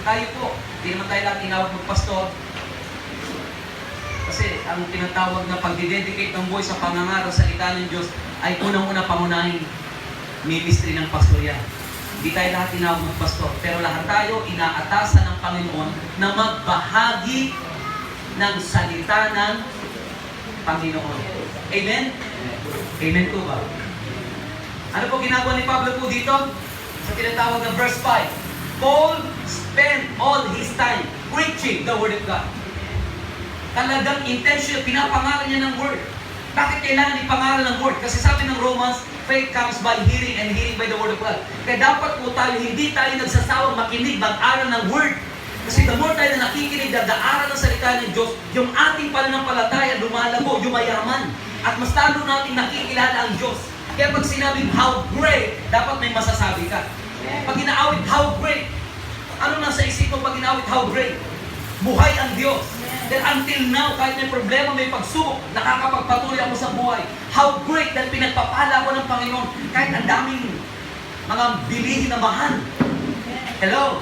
A: Tayo po, hindi naman tayo lang tinawag magpastor. Kasi ang tinatawag na pagdidedicate ng buhay sa pangangaral sa salita ng Diyos ay unang-una pangunahin ministry ng pastorya. Hindi tayo lahat tinawag magpastor, pero lahat tayo inaatasan ng Panginoon na magbahagi ng salita ng Panginoon. Amen? Amen po ba? Ano po ginagawa ni Pablo po dito? Sa tinatawag na verse 5, Paul spent all his time preaching the Word of God. Talagang intention, pinapangaral niya ng Word. Bakit kailangan ipangaral ng Word? Kasi sabi ng Romans, faith comes by hearing and hearing by the Word of God. Kaya dapat po tayo, hindi tayo nagsasawang makinig, mag-aral ng Word. Kasi the more tayo na nakikinig, nag-aaral ng salita ng Diyos, yung ating pananampalataya lumalago, yumayaman. At mas lalo natin nakikilala ang Diyos. Kaya pag sinabing how great, dapat may masasabi ka. Pag inaawit how great, ano nasa isip mo pag inaawit how great? Buhay ang Diyos. Then until now, kahit may problema, may pagsubok, nakakapagpatuloy ako sa buhay. How great dahil pinagpapala ko ng Panginoon. Kahit ang daming mga bilihin na mahal. Hello?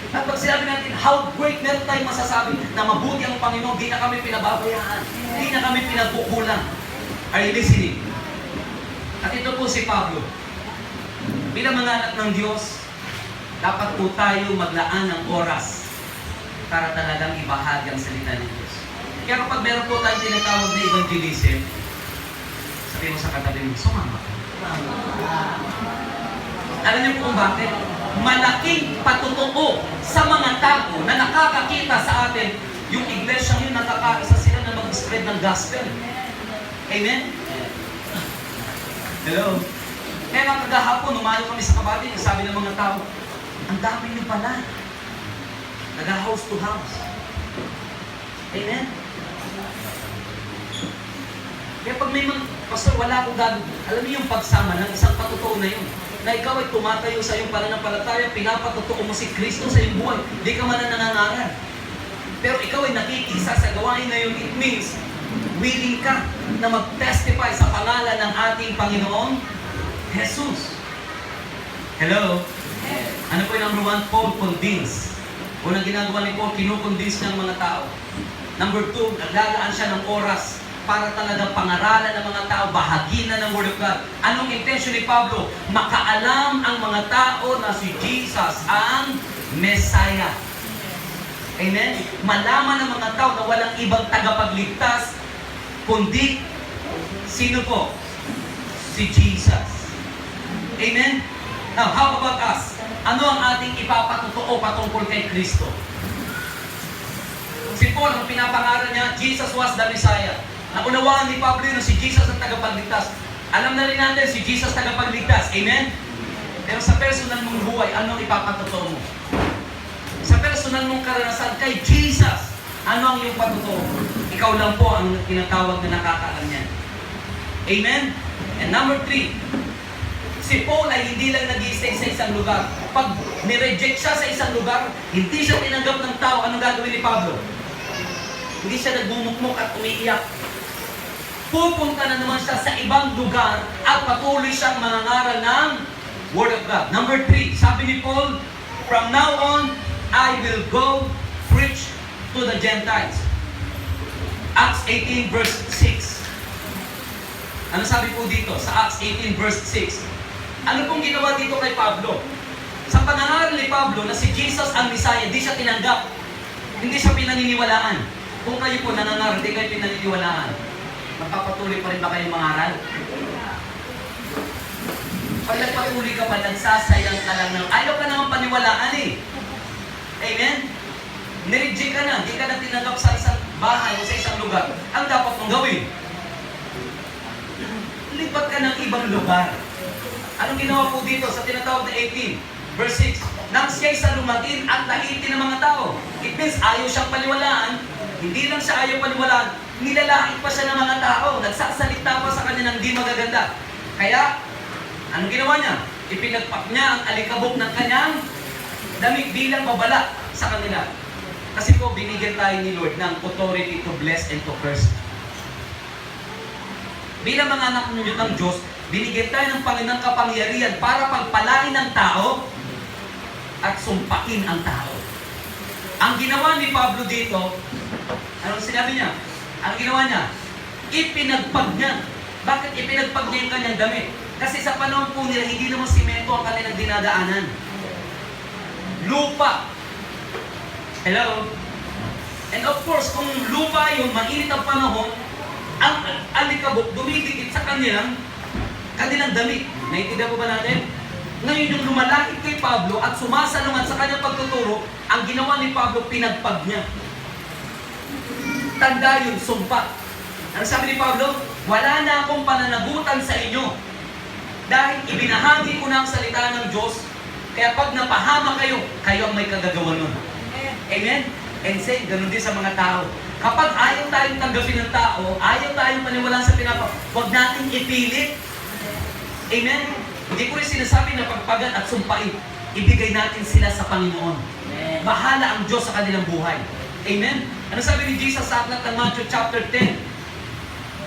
A: At pag sinabi natin, how great, meron tayong masasabi na mabuti ang Panginoon, di na kami pinababayaan. Di na kami pinagkukulang. Are you listening? At ito po si Pablo. Bilang mga anak ng Diyos, dapat po tayo maglaan ng oras para talagang ibahagi ang salita ng Diyos. Kaya kapag meron po tayong tinatawag na evangelism, sabihin mo sa katabi mo, sumama ka. Alam niyo po kung bakit? Malaking patutuo sa mga tao na nakakakita sa atin, yung iglesia yun, nakakaisa sila na mag-spread ng gospel. Amen? Hello? Kaya nga kagahapon, umayo kami sa Kabati, sabi ng mga tao, ang dami niyo pala. Nag-house to house. Amen? Kaya pag may mga, pastor, wala akong gagawin. Alam niyo yung pagsama ng isang patutuo na yun. Na ikaw ay tumatayo sa iyong pananampalataya, pinapatutuo mo si Kristo sa iyong buhay. Di ka man na nangangaral. Pero ikaw ay nakikisa sa gawain na yun. It means, willing ka na mag-testify sa pangalan ng ating Panginoong Jesus. Hello? Ano po yung number one? Paul convince. Unang ginagawa ni Paul, kinukonvince niya ang mga tao. Number two, naglalaan siya ng oras para talagang pangaralan ng mga tao, bahagi na ng Word of God. Anong intention ni Pablo? Makaalam ang mga tao na si Jesus ang Messiah. Amen? Malaman ng mga tao na walang ibang tagapagligtas, kundi sino po? Si Jesus. Amen? Now, how about us? Ano ang ating ipapatutuo patungkol kay Kristo? Si Paul, ang pinapangaral niya, Jesus was the Messiah. Naunawaan ni Pablo na si Jesus ang tagapagligtas. Alam na rin natin si Jesus tagapagligtas. Amen? Pero sa personal mong buhay, anong ipapatutuo mo? Sa personal mong karanasan kay Jesus, Ano ang iyong patotoo? Ikaw lang po ang tinatawag na nakakaalam niyan. Amen? And number 3, si Paul ay hindi lang nag-i-stay sa isang lugar. Pag nireject siya sa isang lugar, hindi siya tinanggap ng tao. Anong gagawin ni Pablo? Hindi siya nagmumukmuk at umiiyak. Pupunta na naman siya sa ibang lugar at patuloy siyang mangangaral ng Word of God. Number 3, sabi ni Paul, from now on, I will go preach to the Gentiles. Acts 18 verse 6. Ano sabi po dito sa Acts 18 verse 6? Ano pong ginawa dito kay Pablo? Sa pangangaral ni Pablo na si Jesus ang Messiah, hindi siya tinanggap. Hindi siya pinaniniwalaan. Kung kayo po nangangaral, hindi kayo pinaniniwalaan. Magpapatuloy pa rin ba kayong mangaral? Pag nagpatuloy ka pa, nagsasayang ka lang ng ayaw ka naman paniwalaan eh. Amen? Nireject ka na, hindi ka na tinanggap sa isang bahay o sa isang lugar. Ang dapat mong gawin? Lipat ka ng ibang lugar. Anong ginawa po dito sa tinatawag na 18, verse 6? Nang siya'y salumatin at nahitin ng mga tao. It means ayaw siyang paniwalaan. Hindi lang siya ayaw paniwalaan, nilalait pa siya ng mga tao. Nagsasalita pa sa kanya ng di magaganda. Kaya, anong ginawa niya? Ipinagpak niya ang alikabok ng kanyang damit bilang babala sa kanila. Kasi po, binigyan tayo ni Lord ng authority to bless and to curse. Bilang mga anak ng Diyos, binigyan tayo ng Panginoong kapangyarihan para pagpalain ng tao at sumpain ang tao. Ang ginawa ni Pablo dito, anong sinabi niya? Ang ginawa niya, ipinagpag niya. Bakit ipinagpag niya yung kanyang damit? Kasi sa panahon po nila, hindi naman simento ang kanilang dinadaanan. Lupa. Hello? And of course, kung lupa yung mainit ang panahon, ang alikabok dumidikit sa kanilang damit. Naintindihan po ba natin? Ngayon yung lumalapit kay Pablo at sumasalungat sa kanyang pagtuturo, ang ginawa ni Pablo, pinagpag niya. Tanda yun, sumpa. Ano sabi ni Pablo? Wala na akong pananagutan sa inyo. Dahil ibinahagi ko na ang salita ng Diyos, kaya pag napahama kayo, kayo ang may kagagawa nun. Amen? And say, ganun din sa mga tao. Kapag ayaw tayong tanggapin ng tao, ayaw tayong paniwalaan sa huwag natin ipilit. Amen? Hindi ko rin sinasabi na pagpagan at sumpain. Ibigay natin sila sa Panginoon. Bahala ang Diyos sa kanilang buhay. Amen? Ano sabi ni Jesus sa aklat ng Matthew chapter 10?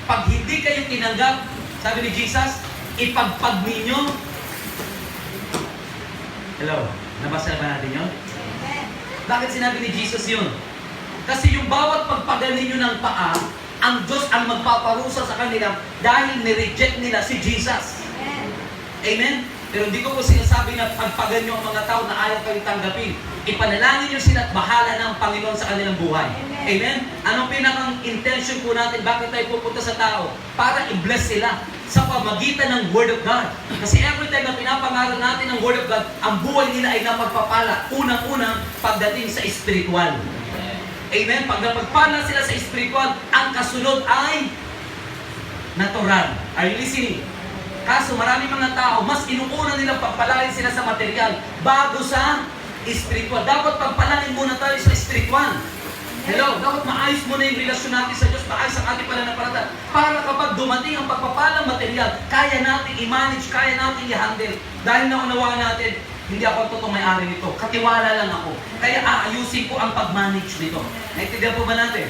A: Pag hindi kayo tinanggap, sabi ni Jesus, ipagpag ninyo. Hello? Nabasa ba natin yun? Bakit sinabi ni Jesus yun? Kasi yung bawat pagpagal ninyo ng paa, ang Diyos ang magpaparusa sa kanila dahil nireject nila si Jesus. Amen? Pero hindi ko po sinasabi na pagpagal nyo ang mga tao na ayaw kayong tanggapin. Ipanalangin nyo sila at bahala na ang Panginoon sa kanilang buhay. Amen? Anong pinakang intention po natin? Bakit tayo pupunta sa tao? Para i-bless sila sa pamagitan ng Word of God. Kasi every time na pinapangaral natin ng Word of God, ang buhay nila ay napagpapala. Unang-unang pagdating sa spiritual. Amen? Pag napagpala sila sa spiritual, ang kasunod ay natural. Are you listening? Kaso maraming mga tao, mas inuuna nilang pagpalain sila sa material bago sa spiritual. Dapat pagpalain muna tayo sa spiritual. Hello? Dapat maayos muna yung relasyon natin sa Diyos, maayos ang ating pananampalataya. Para kapag dumating ang pagpapalang material, kaya natin i-manage, kaya natin i-handle. Dahil naunawaan natin, hindi ako ang totoong may-ari nito. Katiwala lang ako. Kaya aayusin ko ang pag-manage nito. Naintindihan po ba natin?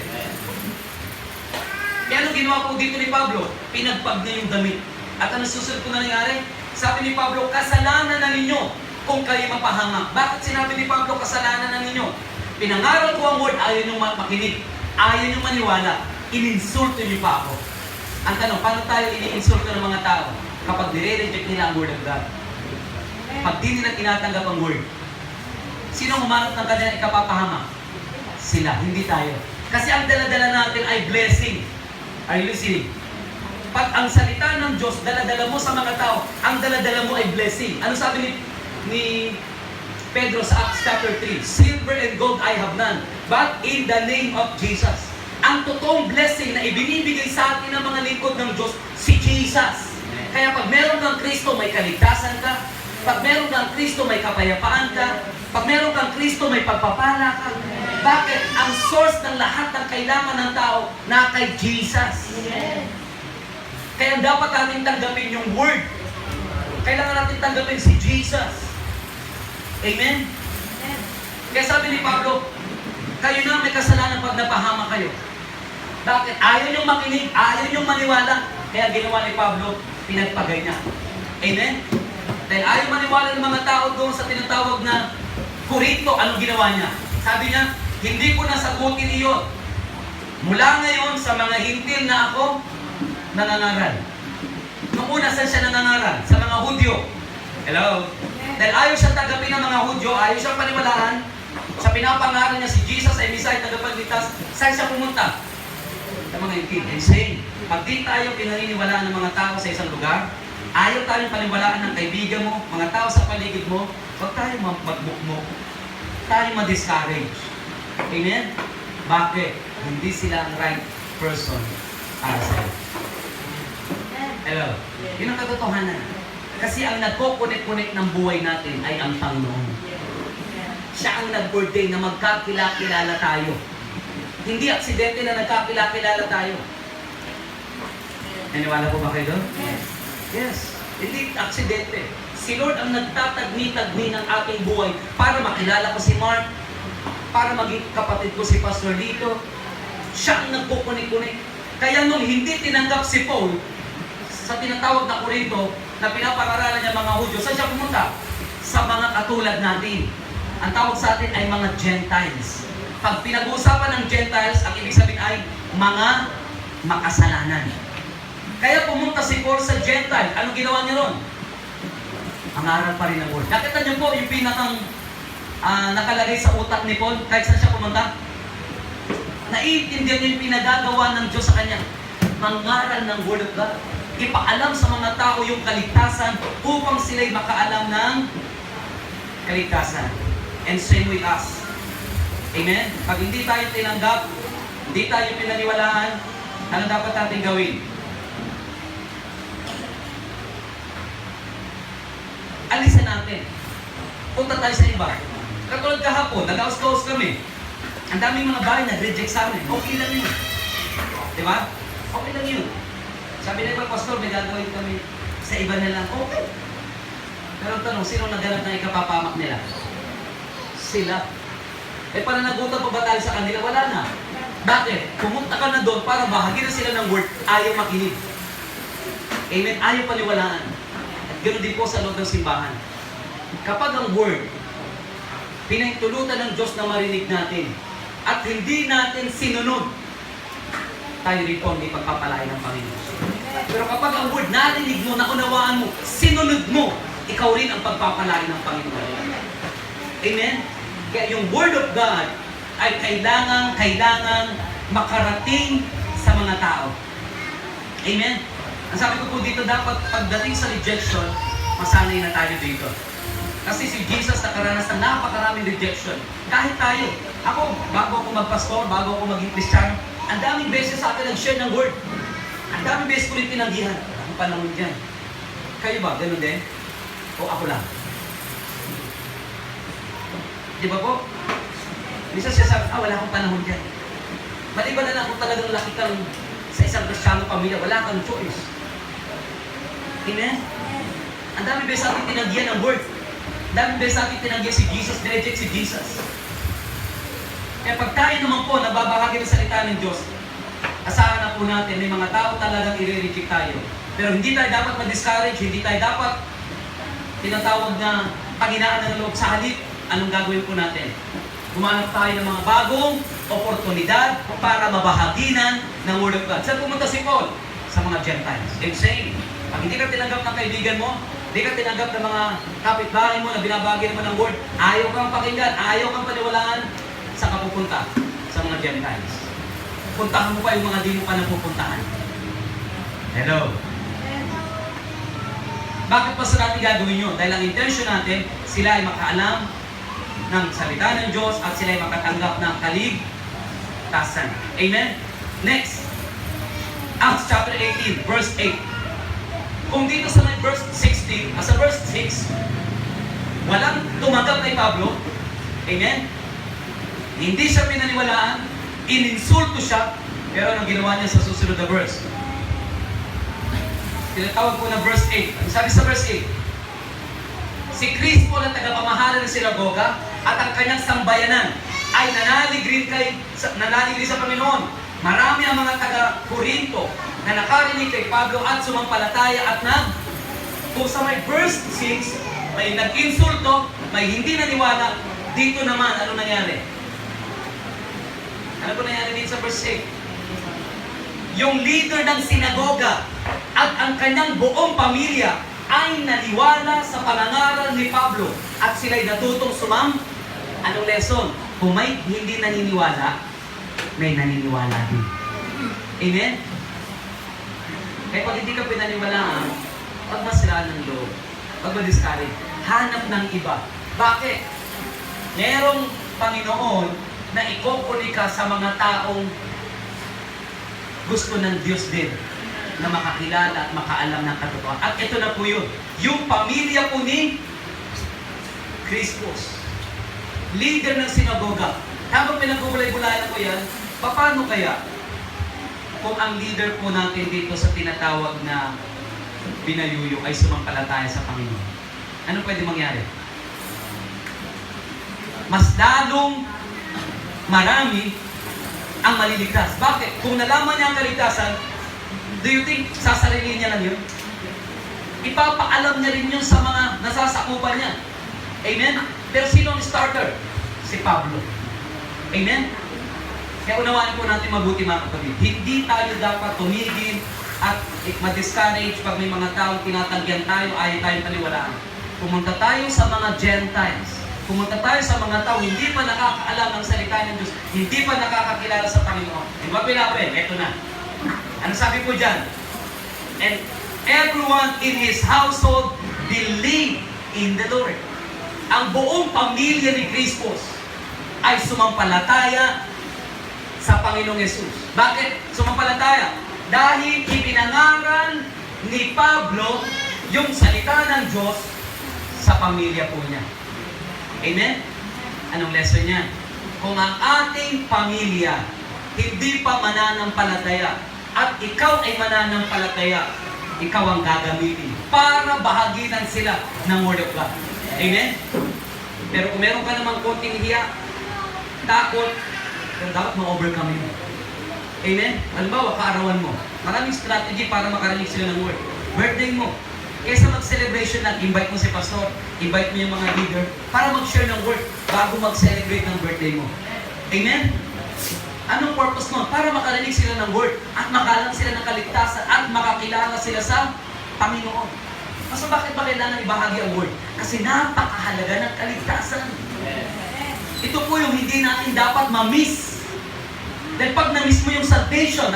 A: Kaya anong ginawa po dito ni Pablo? Pinagpag niya yung damit. At ano susunod ko na nangyari? Sabi ni Pablo, kasalanan na ninyo kung kayo mapahamak. Bakit sinabi ni Pablo, kasalanan na ninyo? Pinangaral ko ang word, ayaw nyo makinig. Ayaw nyo maniwala. Ininsulto nyo pa ako. Ang tanong, paano tayo ini-insulto ng mga tao? Kapag nire-reject nila ang word of God. Pag di nila tinatanggap ang word. Sino humanap ng kanilang ikapapahamak? Sila, hindi tayo. Kasi ang dala-dala natin ay blessing. Are you listening? Pag ang salita ng Diyos, dala-dala mo sa mga tao, ang dala-dala mo ay blessing. Ano sabi ni Pedro sa Acts chapter 3? Silver and gold I have none, but in the name of Jesus. Ang totoong blessing na ibinibigay sa atin ng mga lingkod ng Diyos, si Jesus. Kaya pag meron kang Kristo, may kaligtasan ka. Pag meron kang Kristo, may kapayapaan ka. Pag meron kang Kristo, may pagpapala ka. Bakit? Ang source ng lahat ng kailangan ng tao na kay Jesus. Kaya dapat natin tanggapin yung Word. Kailangan natin tanggapin si Jesus. Amen? Kaya sabi ni Pablo, kayo na may kasalanan pag napahama kayo. Bakit? Ayaw niyong makinig, ayaw niyong maniwala. Kaya ginawa ni Pablo, pinagpagay niya. Amen? Dahil ayaw maniwala ng mga tao doon sa tinatawag na Korinto, anong ginawa niya? Sabi niya, hindi ko nasagutin iyon. Mula ngayon sa mga hintil na ako, nangangaral. Nung una, saan siya nangangaral? Sa mga Hudyo. Hello? Dahil ayaw siya tagapin ng mga Hudyo, ayaw siyang paniwalaan. Sa pinapangaral niya si Jesus ay Messiah, tagapagligtas, saan siya pumunta? Sa mga hintil. And saying, pag di tayo pinaniniwalaan ng mga tao sa isang lugar, ayaw tayong paniwalaan ng kaibigan mo, mga tao sa paligid mo, huwag tayo magbukmok, tayo ma-discourage. Amen? Bakit? Hindi sila ang right person para sa'yo. Hello? Yun ang katotohanan. Kasi ang nagko-connect ng buhay natin ay ang Panginoon. Siya ang nag-ordain na magkakilala tayo. Hindi aksidente na nagkakilala tayo. Naniwala po ba kayo doon? Yes. Hindi aksidente. Si Lord ang nagtatagni-tagni ng aking buhay para makilala ko si Mark, para maging kapatid ko si Pastor Lito. Siya ang nagkukunik-kunik. Kaya nung hindi tinanggap si Paul sa tinatawag na Korinto, na pinapakaralan niya mga Hudyo, saan siya pumunta? Sa mga katulad natin. Ang tawag sa atin ay mga Gentiles. Pag pinag-uusapan ng Gentiles, ang ibig sabihin ay mga makasalanan. Kaya pumunta si Paul sa Gentile. Anong ginawa niya ron? Ang aral pa rin ng Word. Nakita niyo po yung pinakang nakalagay sa utak ni Paul kahit saan siya pumunta? Naiintindihan niya yung pinagagawa ng Diyos sa kanya. Mangaral ng Word of God. Ipaalam sa mga tao yung kaligtasan upang sila'y makaalam ng kaligtasan. And same with us. Amen? Pag hindi tayo tinanggap, hindi tayo pinaniwalaan, ano dapat natin gawin? Alisan natin. Punta tayo sa iba. Katulad kahapon, nag-house kami. Ang daming mga bahay nag-reject sa amin. Okay lang yun. Diba? Okay lang yun. Sabi na iba, Pastor, may gagawin kami sa iba na lang. Okay. Pero ang tanong, sino naghanap ng ikapapamak nila? Sila. Eh, pananagutan pa ba tayo sa kanila? Wala na. Bakit? Pumunta ka na doon para bahagi na sila ng word, ayaw makinig. Amen? Ayaw paniwalaan. At ganoon din po sa loob ng simbahan. Kapag ang word, pinahintulutan ng Diyos na marinig natin, at hindi natin sinunod, tayo rin po hindi pagpapalain ng Panginoon. Pero kapag ang word narinig mo, naunawaan mo, sinunod mo, ikaw rin ang pagpapalain ng Panginoon. Amen? Kaya yung Word of God ay kailangan makarating sa mga tao. Amen? Ang sabi ko po dito, dapat pagdating sa rejection, masanay na tayo dito. Kasi si Jesus nakaranas ng napakaraming rejection. Kahit tayo. Ako, bago ako magpastor, bago ako maging Kristiyano, ang daming beses sa akin nag-share ng word. Ang daming beses ko rin tinanggihan. Ang panahon dyan. Kayo ba? Ganun din? O ako lang? Di ba po? Minsan siya sabi, wala akong panahon dyan. Maliban na lang kung talagang laki kang sa isang Kristiyano pamilya, wala kang choice. Amen? Ang daming beses sa akin tinanggihan ng word. Ang daming beses sa akin tinanggihan si Jesus, direct si Jesus. Kaya pag tayo naman po nababahagi ng salita ng Diyos, asahan na po natin, may mga tao talagang i-reject tayo. Pero hindi tayo dapat ma-discourage, hindi tayo dapat tinatawag na panghinaan ng loob. Sa halip, anong gagawin po natin? Humanap tayo ng mga bagong oportunidad para mabahaginan ng Word of God. Saan pumunta si Paul? Sa mga Gentiles. And saying, pag hindi ka tinanggap ng kaibigan mo, hindi ka tinanggap ng mga kapitbahay mo na binabagi naman ng Word, ayaw kang pakinggan, ayaw kang paniwalaan, sa kapupunta sa mga Gentiles. Puntahan mo pa yung mga di mo pa napupuntahan. Hello? Bakit pa sa natin gagawin yun? Dahil ang intention natin, sila ay makaalam ng salita ng Diyos at sila ay makatanggap ng kaligtasan. Amen? Next. Acts chapter 18, verse 8. Kung dito sa verse 16, sa verse 6, walang tumanggap kay Pablo. Amen? Hindi siya pinaniwalaan, ininsulto siya, pero anong ginawa niya sa susunod na verse? Tinatawag po na verse 8. Ang sabi sa verse 8, si Crispo na tagapamahala ng sinagoga at ang kanyang sambayanan ay nanalig rin sa Panginoon. Marami ang mga taga-Corinto na nakarinig kay Pablo at sumampalataya at kung sa may verse 6, may nag-insulto, may hindi naniwala, dito naman, ano nangyari? Ano po nangyari dito sa verse 8? Yung leader ng sinagoga at ang kanyang buong pamilya ay naniwala sa pangangaral ni Pablo at sila'y natutong Anong lesson? Kung may hindi naniniwala, may naniniwala din. Amen? Kaya pag hindi ka pinaniwalaan, pag masiraan ng loob, pag ma-discourage, hanap ng iba. Bakit? Merong Panginoon na ikukuli ka sa mga taong gusto ng Diyos din na makakilala at makaalam ng katotohanan. At ito na po yun. Yung pamilya po ni Crispus, leader ng sinagoga. Habang pinagugulay-gulayan ko yan, paano kaya kung ang leader po natin dito sa tinatawag na binayuyo ay sumampalataya sa Panginoon? Ano pwede mangyari? Mas lalong marami ang maliligtas. Bakit? Kung nalaman niya ang kaligtasan, do you think sasarili niya lang yun? Ipapaalam niya rin yun sa mga nasasakupan niya. Amen? Pero sino ang starter? Si Pablo. Amen? Kaya unawaan po natin mabuti mga kapatid. Hindi tayo dapat tumigil at ma-discourage pag may mga taong tinatanggihan tayo, ayaw tayong paniwalaan. Pumunta tayo sa mga Gentiles. Pumunta tayo sa mga tao hindi pa nakakaalam ng salita ng Diyos, hindi pa nakakakilala sa Panginoon. Di ba pinapin? Ito na. Ano sabi po dyan? And everyone in his household believed in the Lord. Ang buong pamilya ni Crispus ay sumampalataya sa Panginoong Yesus. Bakit sumampalataya? Dahil ipinangaral ni Pablo yung salita ng Diyos sa pamilya po niya. Amen? Anong lesson niya? Kung ang ating pamilya hindi pa mananampalataya at ikaw ay mananampalataya, ikaw ang gagamitin para bahaginan sila ng Word of God. Amen? Pero kung meron ka namang konting hiya, takot, pero dapat ma-overcome mo. Amen? Halimbawa, kaarawan mo. Maraming strategy para makarinig sila ng Word. Birthday mo. Kaysa mag-celebration lang, invite mo si pastor, invite mo yung mga leader, para mag-share ng Word bago mag-celebrate ng birthday mo. Amen? Anong purpose mo? Para makarinig sila ng Word at makalam sila ng kaligtasan at makakilala sila sa Panginoon. Kaso bakit ba kailangan ibahagi ang Word? Kasi napakahalaga ng kaligtasan. Ito po yung hindi natin dapat ma-miss. Dahil pag na-miss mo yung salvation,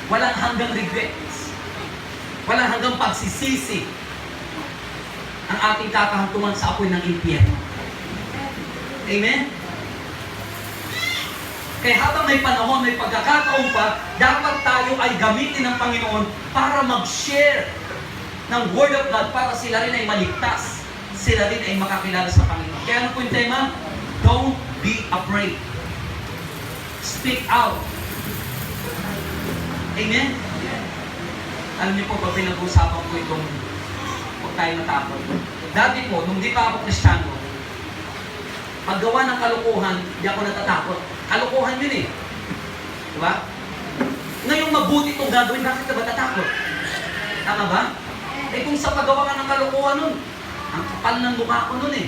A: walang hanggang regrets. Walang hanggang pagsisisi ang ating kakahantungan sa apoy ng impyerno. Amen? Kaya habang may panahon, may pagkakataon pa, dapat tayo ay gamitin ng Panginoon para mag-share ng Word of God para sila rin ay maligtas. Sila rin ay makakilala sa Panginoon. Kaya ano po yung tema? Don't be afraid. Speak out. Amen? Alam niyo po ba, pinag-usapan ko itong huwag tayo natakot. Dati po, nung di pa ako Kristiyano, paggawa ng kalukuhan, di ako natatakot. Kalukuhan yun eh. Diba? Ngayong mabuti itong gagawin, bakit ka ba tatakot? Tama ba? Eh kung sa paggawa ka ng kalukuhan nun, ang kapal ng mukha ko nun eh.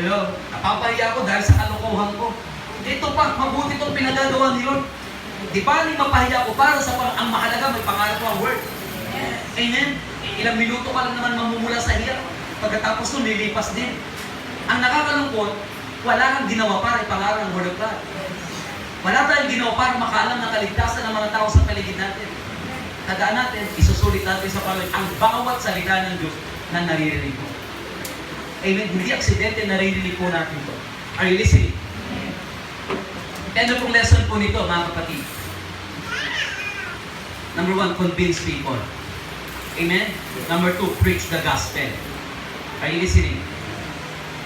A: Hello? Napapahiya ko dahil sa kalukuhan ko. Ito pa, mabuti itong pinagagawa ni Lord. Di ba ni mapahiya ko para sa ang mahalaga, may pangarap ko ang Word. Amen? Ilang minuto ka lang naman mamumula sa hiya. Pagkatapos nun, lilipas din. Ang nakakalungkot, wala kang ginawa para ipangaral ang Word of God. Wala tayong ginawa para makaalam ng kaligtasan ng mga tao sa paligid natin. Tandaan natin, isusulit natin sa Panginoon ang bawat salita ng Diyos na naririnig ko. Amen? Hindi aksidente, naririnig po natin ito. Are you listening? Ano pong lesson po nito, mga kapatid? Number 1, convince people. Amen? Number 2, preach the gospel. Are you listening?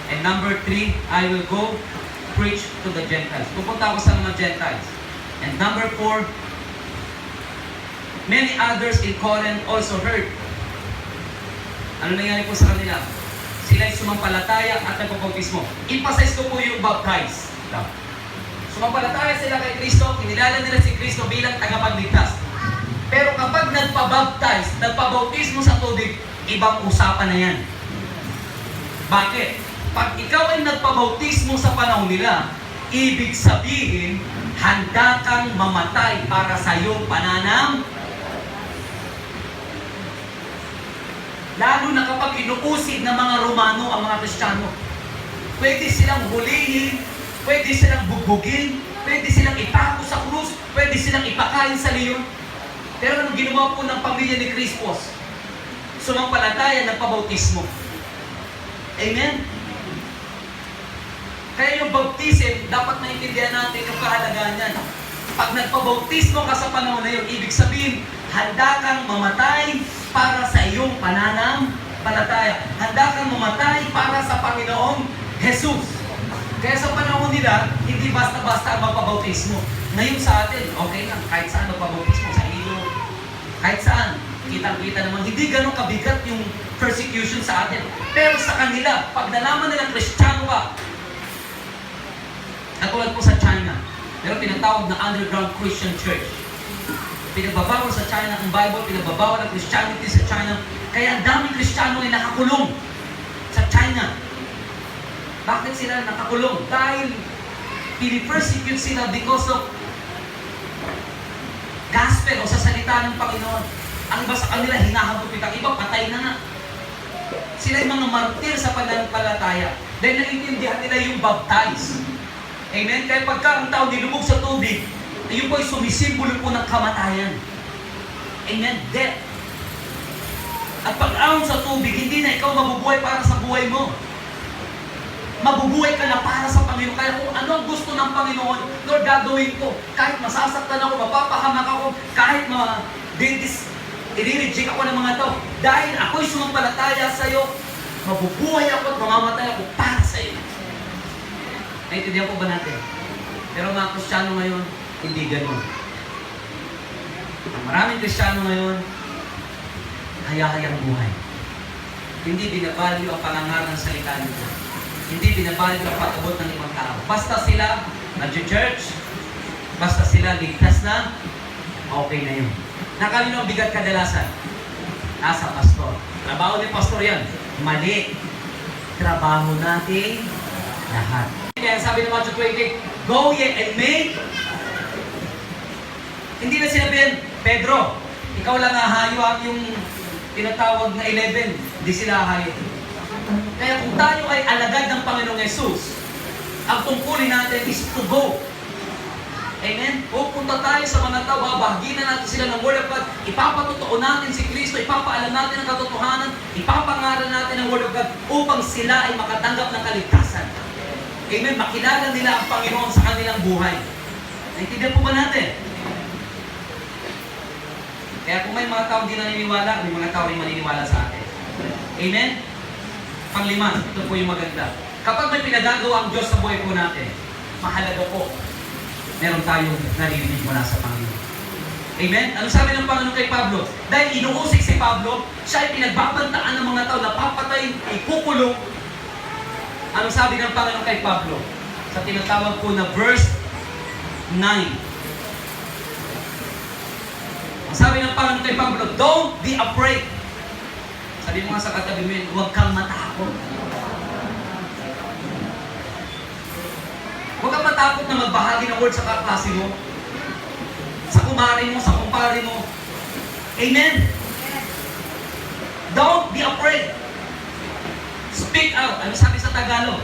A: And number 3, I will go preach to the Gentiles. Pupunta ako sa mga Gentiles. And number 4, many others in Corinth also heard. Ano nangyari po sa kanila? Sila'y sumampalataya at nagpapautismo. Emphasize ko po yung baptize. Sumampalataya sila kay Kristo, kinilala nila si Kristo bilang tagapagligtas. Pero kapag nagpabaptize, nagpabautismo sa tubig, ibang usapan na yan. Bakit? Pag ikaw ay nagpabautismo sa panahon nila, ibig sabihin, handa kang mamatay para sa iyong pananam. Lalo na kapag inuusig ng mga Romano ang mga Kristiyano. Pwede silang hulihin, pwede silang bugbugin, pwede silang ipako sa krus, pwede silang ipakain sa leon. Pero anong ginawa po ng pamilya ni Crispus? Sumampalataya, nagpabautismo. Amen? Kaya yung baptism, dapat maintindihan natin yung kahalagahan niyan. Pag nagpabautismo ka sa panahon na yun, ibig sabihin, handa kang mamatay para sa iyong pananampalataya. Handa kang mamatay para sa Panginoong Jesus. Kaya sa panahon nila, hindi basta-basta ang magpabautismo. Ngayon sa atin, okay lang, kahit saan magpabautismo, sa ilo, kahit saan, kitang-kita naman, hindi ganun kabigat yung persecution sa atin. Pero sa kanila, pag nalaman nilang Kristiyano ka, katulad po sa China, pero tinatawag na underground Christian church. Pinagbabawal sa China ang Bible, pinagbabawal ang Christianity sa China, kaya ang daming Kristiyano ay nakakulong sa China. Bakit sila nakakulong? Dahil pinipersecute sila because of gospel o sa salita ng Panginoon. Ang iba sa kanila hinahagupit, ang iba patay na nga. Sila yung mga martir sa pananampalataya dahil naiintindihan nila yung baptize. Amen? Kaya pagka ang tao nilubog sa tubig, yun po ay sumisimbolo po ng kamatayan. Amen? Death. At pag-ahon sa tubig, hindi na ikaw mabubuhay para sa buhay mo. Mabubuhay ka na para sa Panginoon. Kaya kung ano ang gusto ng Panginoon, Lord, gagawin ko. Kahit masasaktan ako, mapapahamak ako, kahit i-reject ako ng mga tao. Dahil ako'y sumampalataya sa iyo, mabubuhay ako at mamamatay ako para sa iyo. Naintindihan po ba natin? Pero mga Kristiyano ngayon, hindi ganun. Maraming Kristiyano ngayon, haya-hayang buhay. Hindi binabalyo ang pangangaral ng salita nito. Hindi binabalyo ang pag-abot ng ibang tao. Basta sila nag-church, basta sila ligtas na, okay na yun. Nakalino ang bigat kadalasan? Nasa pastor. Trabaho ni pastor yan. Mali. Trabaho natin lahat. Kaya sabi ng Matthew 20, go ye and make. Hindi na sinabihin, Pedro, ikaw lang hahayo ang yung tinatawag na 11. Hindi sila hahayo. Kaya kung tayo ay alagad ng Panginoong Jesus, ang tungkulin natin is to go. Amen? Pupunta tayo sa mga tao, babaginan natin sila ng Word of God, ipapatotoo natin si Kristo, ipapaalam natin ang katotohanan, ipapangaral natin ang Word of God upang sila ay makatanggap ng kaligtasan. Amen? Makilala nila ang Panginoon sa kanilang buhay. Naintindihan po ba natin? Kaya kung may mga tao hindi naniniwala, may mga tao rin maniniwala sa atin. Amen? Panglima, ito po yung maganda. Kapag may pinagagawa ang Diyos sa buhay po natin, mahalaga po, meron tayong naririnig mula sa Panginoon. Amen? Ano sabi ng Panginoon kay Pablo? Dahil inuusik si Pablo, siya ay pinagbabantaan ng mga tao na papatay, ikukulong. Ano sabi ng Panginoon kay Pablo? Sa tinatawag po na verse 9. Ang sabi ng Panginoon kay Pablo, don't be afraid. Sabi mo nga sa katabi mo, huwag kang matakot. Huwag kang matakot na magbahagi ng word sa kaklase mo, sa kumari mo, sa kumpare mo. Amen? Don't be afraid. Speak out. Ano sabi sa Tagalog?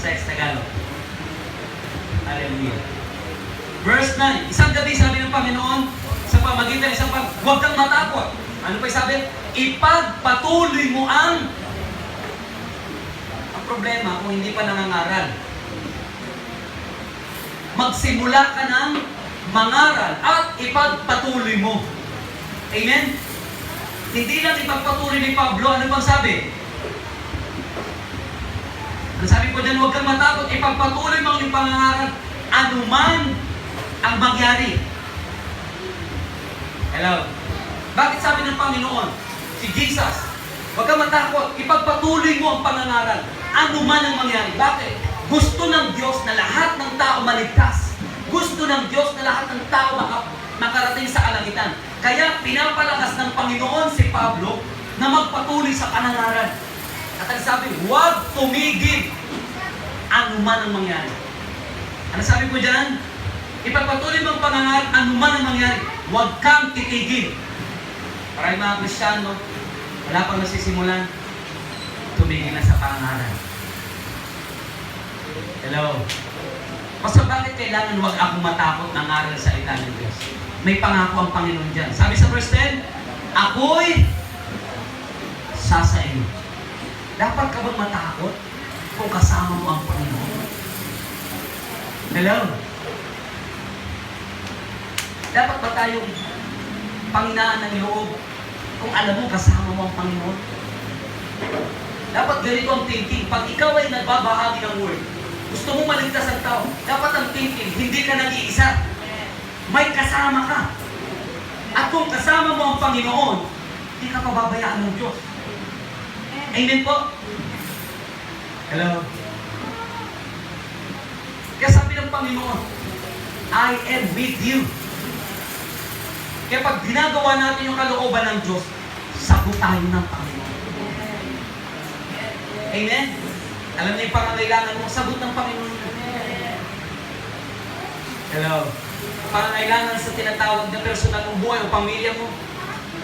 A: Sa Tagalog. Hallelujah. Verse 9. Isang gabi sabi ng Panginoon, sa pamagitan ng isang huwag kang matakot. Ano pa sabi? Ipagpatuloy mo ang problema kung hindi pa nangangaral. Magsimula ka ng mangaral at ipagpatuloy mo. Amen? Hindi lang ipagpatuloy ni Pablo. Ano bang sabi? Ang sabi ko dyan, huwag kang matakot, ipagpatuloy mo ang iyong pangangaral, anuman ang mangyari. Hello? Bakit sabi ng Panginoon, si Jesus, huwag kang matakot, ipagpatuloy mo ang pangangaral, anuman ang mangyari. Bakit? Gusto ng Diyos na lahat ng tao maligtas. Gusto ng Diyos na lahat ng tao makarating sa kalangitan. Kaya pinapalakas ng Panginoon si Pablo na magpatuloy sa pangangaral. At ang sabi, huwag tumigil anuman ang mangyari. Ano sabi ko dyan? Ipagpatuloy mo ang pangangaral, anuman ang mangyari. Huwag kang titigil. Para yung mga Kristiyano, wala pang nasisimulan, tumigil na sa pangangaral. Hello? Basta bakit kailangan huwag akong matakot ng aral sa salita ng Diyos? May pangako ang Panginoon dyan. Sabi sa verse 10, ako'y sasain. Dapat ka bang matakot kung kasama mo ang Panginoon? Hello? Dapat ba tayong panghinaan ng loob kung alam mo kasama mo ang Panginoon? Dapat ganito ang thinking. Pag ikaw ay nagbabahagi ng word, gusto mo maligtas ang tao, dapat ang thinking, hindi ka nag-iisa. May kasama ka. At kung kasama mo ang Panginoon, hindi ka pababayaan ng Diyos. Amen po? Hello? Kaya sabi ng Panginoon, I am with you. Kaya pag ginagawa natin yung kalooban ng Diyos, sagot tayo ng Panginoon. Amen? Alam niyo yung pangangailangan mo, sagot ng Panginoon. Hello? Pangangailangan sa tinatawag na personal ng buhay o pamilya mo,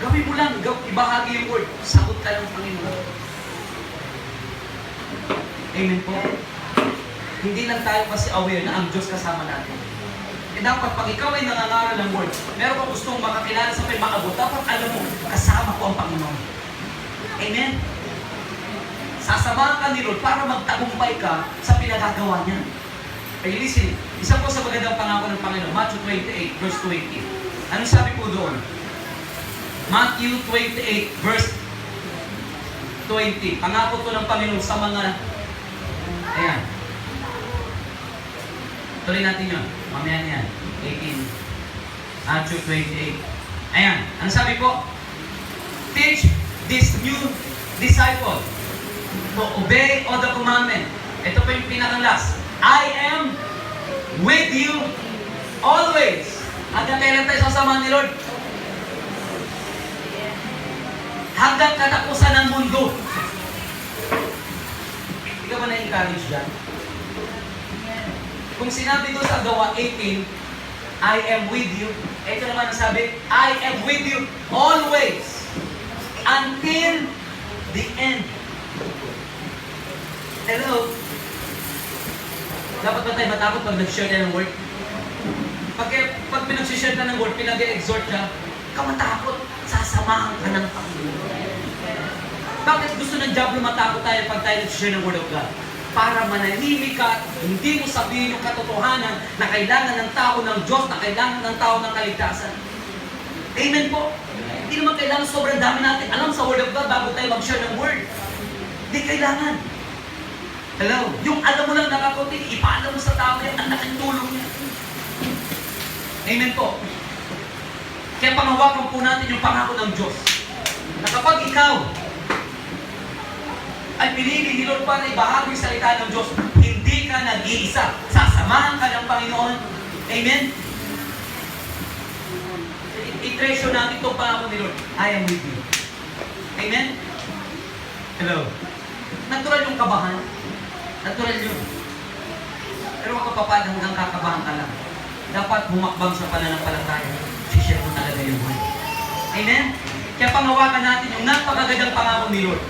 A: gawin mo lang, ibahagi yung word, sagot ka ng Panginoon. Amen po? Hindi lang tayo kasi aware na ang Diyos kasama natin. E dapat pag ikaw ay nangangaral ng word, meron ka gustong makakilala sa may maabot, dapat alam mo, kasama ko ang Panginoon. Amen? Sasamahan ka ni Lord para magtagumpay ka sa pinagagawa niya. Kaya listen, isa po sa magandang pangako ng Panginoon, Matthew 28, verse 20. Anong sabi po doon? Matthew 28, verse 20. Pangako to ng Panginoon sa mga, ayan. Tuloy natin yun. Mamaya niyan. 18. Matthew 28. Ayan. Ano sabi po? Teach this new disciple to obey all the commandment. Ito po yung pinaka-last. I am with you always. Hanggang kailan tayo sasamahan ni Lord? Hanggang katapusan ng mundo. Hindi ka ba na-encourage dyan? Kung sinabi doon sa Gawa 18, I am with you. Ito naman ang sabi, I am with you always until the end. Hello? Dapat ba tayo matakot pag nag-share ka ng word? Pag pinag-share ka ng word, pinag-exhort ka, matakot, sasamahan ka ng Panginoon. Bakit gusto ng diablo matakot tayo pag tayo nag-share ng word of God? Para manahimik ka, hindi mo sabihin yung katotohanan na kailangan ng tao ng Diyos, na kailangan ng tao ng kaligtasan. Amen po? Hindi naman kailangan sobrang dami natin alam sa Word of God bago tayo mag-share ng Word. Hindi kailangan. Hello? Yung alam mo lang nakakunti, ipaalam mo sa tao yan, ang laking tulong niya. Amen po? Kaya panghawakan po natin yung pangako ng Diyos. Na kapag ikaw ay pinili ni Lord para ibahagi yung salita ng Diyos, hindi ka nag-iisa. Sasamahan ka ng Panginoon. Amen? I-treasure natin itong pangako ni Lord. I am with you. Amen? Hello? Natural yung kabahan. Natural yun. Pero makapapad hanggang kakabahan ka lang. Dapat humakbang sa pananampalataya. I-share mo talaga yung word. Amen? Kaya panghawakan natin yung napakagandang pangako ni Lord,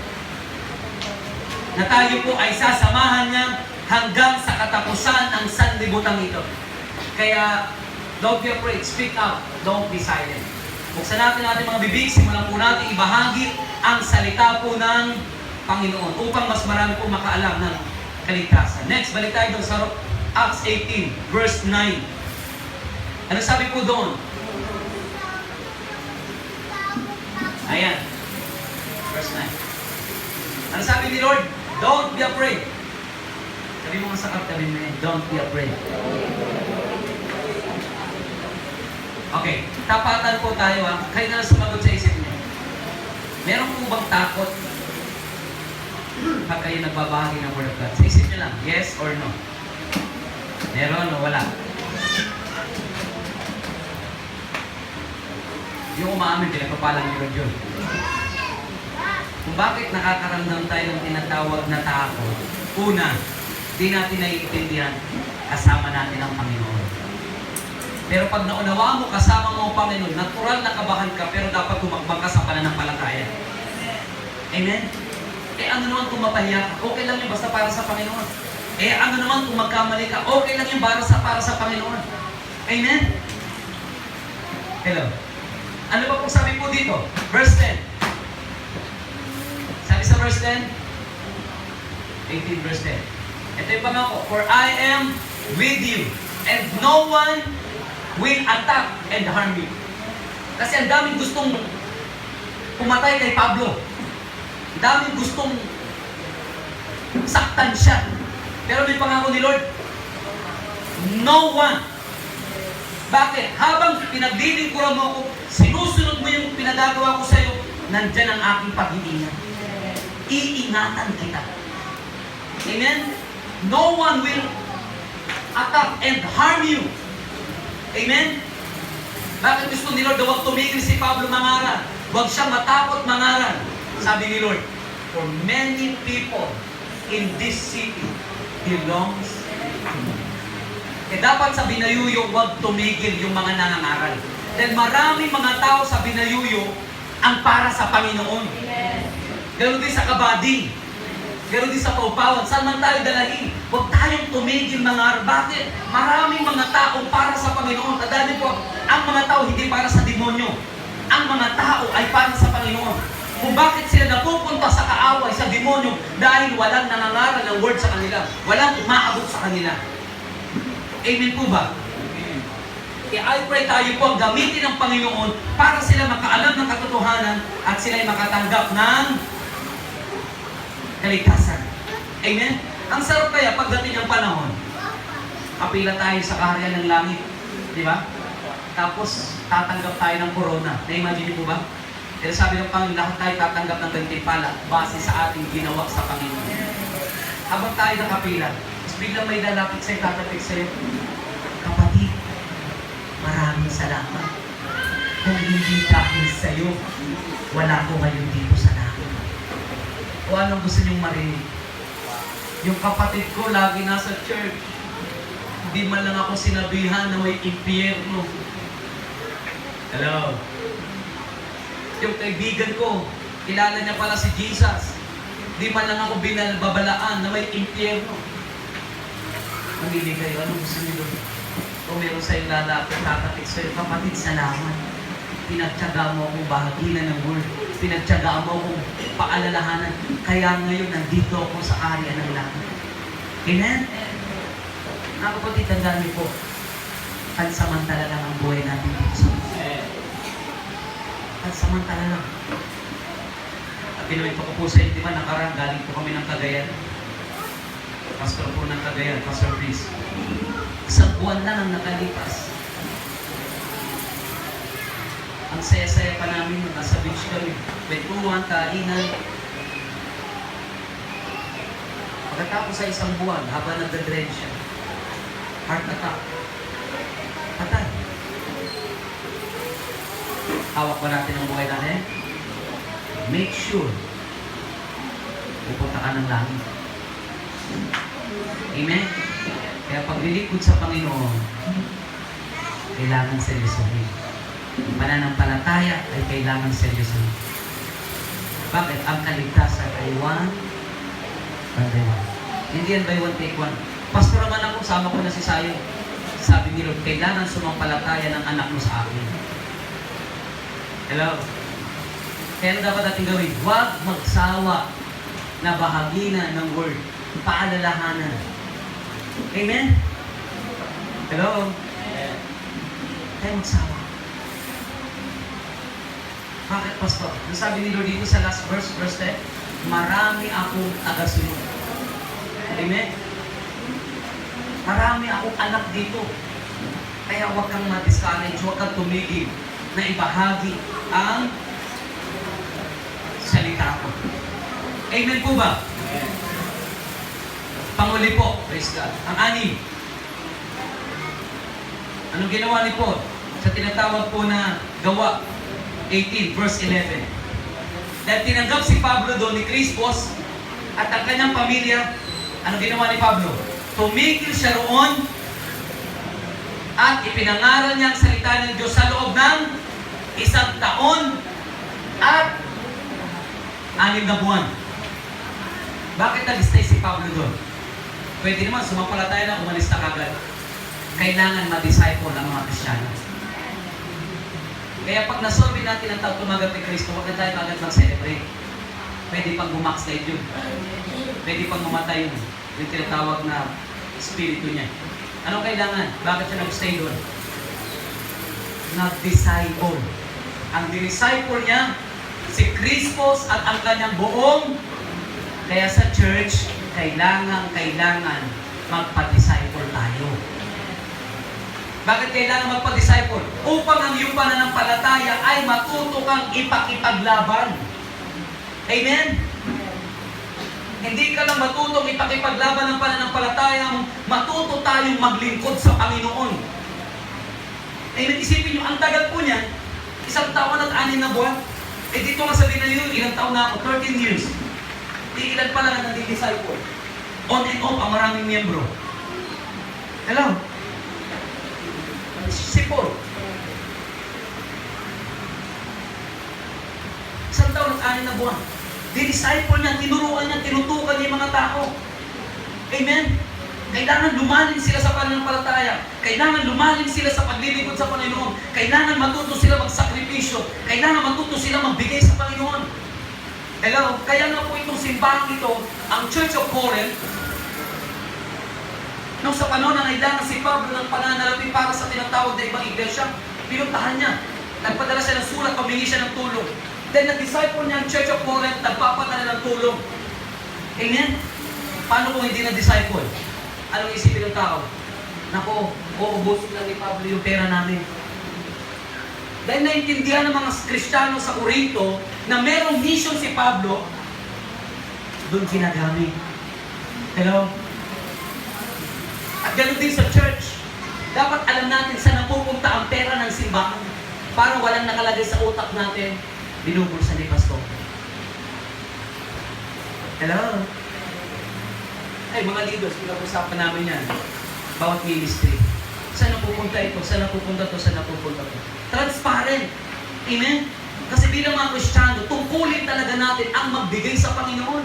A: na tayo po ay sasamahan niya hanggang sa katapusan ng sanlibutan ito. Kaya, don't be afraid, speak up, don't be silent. Buksan natin mga bibig, simulan po natin ibahagi ang salita po ng Panginoon upang mas marami po makaalam ng kaligtasan. Next, balik tayo doon sa Acts 18, verse 9. Ano sabi po doon? Ayan. Verse 9. Ano sabi ni Lord? Don't be afraid. Sabi mo nga sa katabi mo, don't be afraid. Okay, tapatan po tayo ha. Kayo na lang sumagot sa isip niyo. Meron po bang takot pag kayo nagbabahagi ng Word of God? Sa isip niyo lang, yes or no? Meron o wala? Yung umaamin, pinagpapalang ni Lord yun. Kung bakit nakakaramdam tayo ng tinatawag na takot, una, di natin naiintindihan, kasama natin ang Panginoon. Pero pag naunawa mo, kasama mo ang Panginoon, natural na kabahan ka, pero dapat tumakbang ka sa pananampalataya. Amen? Eh ano naman kung mapahiya ka? Okay lang yun, basta para sa Panginoon. Eh ano naman kung magkamali ka? Okay lang yun, para sa Panginoon. Amen? Hello? Ano ba pong sabi po dito? Verse 10. Sabi sa verse 10? 18 verse 10. Ito yung pangako. For I am with you, and no one will attack and harm you. Kasi ang daming gustong pumatay kay Pablo. Ang daming gustong saktan siya. Pero may pangako ni Lord, no one. Bakit? Habang pinagdilingkuran mo ako, sinusunod mo yung pinagagawa ko sa iyo, nandyan ang aking pag-iingat. Iingatan kita. Amen? No one will attack and harm you. Amen? Bakit gusto ni Lord na huwag tumigil si Pablo mangaral? Huwag siyang matakot mangaral. Sabi ni Lord, for many people in this city belongs to me. Eh dapat sa Binayuyo, huwag tumigil yung mga nangangaral. Dahil maraming mga tao sa Binayuyo ang para sa Panginoon. Ganoon din sa Kabading. Ganoon din sa Paupawan. Saan man tayo dalahin? Huwag tayong tumigil mangaral. Bakit? Maraming mga tao para sa Panginoon. Tandaan po, ang mga tao hindi para sa demonyo. Ang mga tao ay para sa Panginoon. Kung bakit sila napupunta sa kaaway, sa demonyo, dahil walang nangangaral ng word sa kanila. Walang umaabot sa kanila. Amen po ba? I pray tayo po gamitin ng Panginoon para sila makaalam ng katotohanan at sila ay makatanggap ng kaligtasan. Amen? Ang sarap kaya pagdating ng panahon, kapila tayo sa kaharian ng langit. Di ba? Tapos, tatanggap tayo ng corona. Na-imagine po ba? Pero sabi ng Panginoon, lahat tayo tatanggap ng gantimpala base sa ating ginawa sa Panginoon. Habang tayo nakapila, biglang may lalapit sa'yo, tatapik sa'yo. Kapatid, maraming salamat. Kung hindi dahil sa'yo, wala ko ngayon dito sa langit. O anong gusto niyong marinig? Yung kapatid ko lagi nasa church. Hindi man lang ako sinabihan na may impyerno. Hello? Yung kaibigan ko, kilala niya pala si Jesus. Hindi man lang ako binababalaan na may impyerno. Mamili kayo, anong gusto niyo doon? Kung meron sa'yo lalapit, tatapik sa'yo, kapatid, salamat. Pinagtyaga mo akong bahaginan ng word. Pinagtyaga mo akong paalalahanan. Kaya ngayon, nandito ako sa area ng langit. Amen? Mga kapatid, tandaan niyo po, pansamantala lang ang buhay natin dito sa mundo. Pansamantala lang. At pinuwento ko po sa inyo, di ba, nakarang, galing po kami ng Cagayan. Pastor po ng Cagayan, Pastor Chris. Isang buwan lang ang nakalipas. Ang saya-saya pa namin nung nasa beach kami. Kwentuhan, kainan. Pagkatapos sa isang buwan, habang nagdadread siya, heart attack. Patay. Hawak ba natin ang buhay natin? Make sure pupunta ka ng langit. Amen? Kaya paglilingkod sa Panginoon, kailangan seryosohin. Ang pananampalataya ay kailangan seryosohin. Bakit? Ang kaligtasan ay one by one. Hindi yan by one take one. Pastor naman ako, sama ko na si Sayo. Sabi ni Lord, kailangan sumampalataya ng anak mo sa akin. Hello? Kaya ano dapat natin gawin? Huwag magsawa na bahagina ng word. Paalalahanan. Amen? Hello? Kaya magsawa. Bakit, Pastor? Ang sabi ni Lord dito sa last verse 10, marami akong tagasunod. Amen? Marami akong anak dito. Kaya huwag kang ma-discourage, huwag kang tumigil na ibahagi ang salita ko. Amen po ba? Panguli po, praise God. Ang anim. Anong ginawa ni Paul? Sa tinatawag po na Gawa 18, verse 11. Dahil tinanggap si Pablo doon ni Crispus at ang kanyang pamilya, anong ginawa ni Pablo? Tumigil siya roon at ipinangaral niya ang salita ng Diyos sa loob ng 1 taon at 6 na buwan. Bakit nag-stay si Pablo doon? Pwede naman, sumampalataya na, umalis na kagad. Kailangan ma-disciple ang mga Kristyano. Kaya pag nasolve natin ang tao tumagal kay Kristo, huwag na tayo kagad mag-celebrate. Pwede pang bumackslide yun. Pwede pang mamatay yun. Yung tinatawag na spirito niya. Anong kailangan? Bakit siya nag-stay doon? Nag-disciple. Ang disciple niya, si Crispus at ang kanyang buong. Kaya sa church, kailangan magpa-disciple tayo. Bakit kailangan magpa-disciple? Upang ang iyong pananampalataya ay matuto kang ipakipaglaban. Amen? Hindi ka lang matutong ipakipaglaban ng pananampalataya, matuto tayong maglingkod sa Panginoon. Amen? Isipin nyo, ang tagal po niyan, 1 taon at 6 na buwan. Eh dito nga sabihin na yun, ilang taon na ako? 13 years. Di ilan pa lang ang nag-disciple. On and off ang maraming miyembro. Hello? Si Paul. 1 taon at 6 na buwan. Di-disciple niya, tinuruan niya, tinutukan niya yung mga tao. Amen? Kailangan lumalim sila sa pananampalataya. Kailangan lumalim sila sa paglilingkod sa Panginoon. Kailangan matuto sila magsakripisyo. Kailangan matuto sila magbigay sa Panginoon. Hello? Kaya nga po itong simbahan ito, ang Church of Corinth, nung sa panahon na kailangan si Pablo ng pananalapi para sa tinatawag na ibang iglesia, pinuntahan niya. Nagpadala siya ng sulat, pamingi siya ng tulong. Then, na-disciple niya ang Church of Corinth, nagpapadala ng tulong. Amen? Paano kung hindi na-disciple? Anong isipin ng tao? Nako, uubusin lang ni Pablo yung pera namin. Dahil naintindihan ng mga Kristiyano sa Corinto na merong mission si Pablo, doon ginagamit. Hello? At ganoon din sa church. Dapat alam natin saan napupunta ang pera ng simbahan para walang nakalagay sa utak natin, binubulsa ni Pastor. Hello? Ay, mga leaders, pinag-usapan namin yan. Bawat ministry. Saan napupunta ito? Saan napupunta ito? Saan napupunta ito? Transparent. Amen? Kasi bilang mga Kristiyano, tungkulin talaga natin ang magbigay sa Panginoon.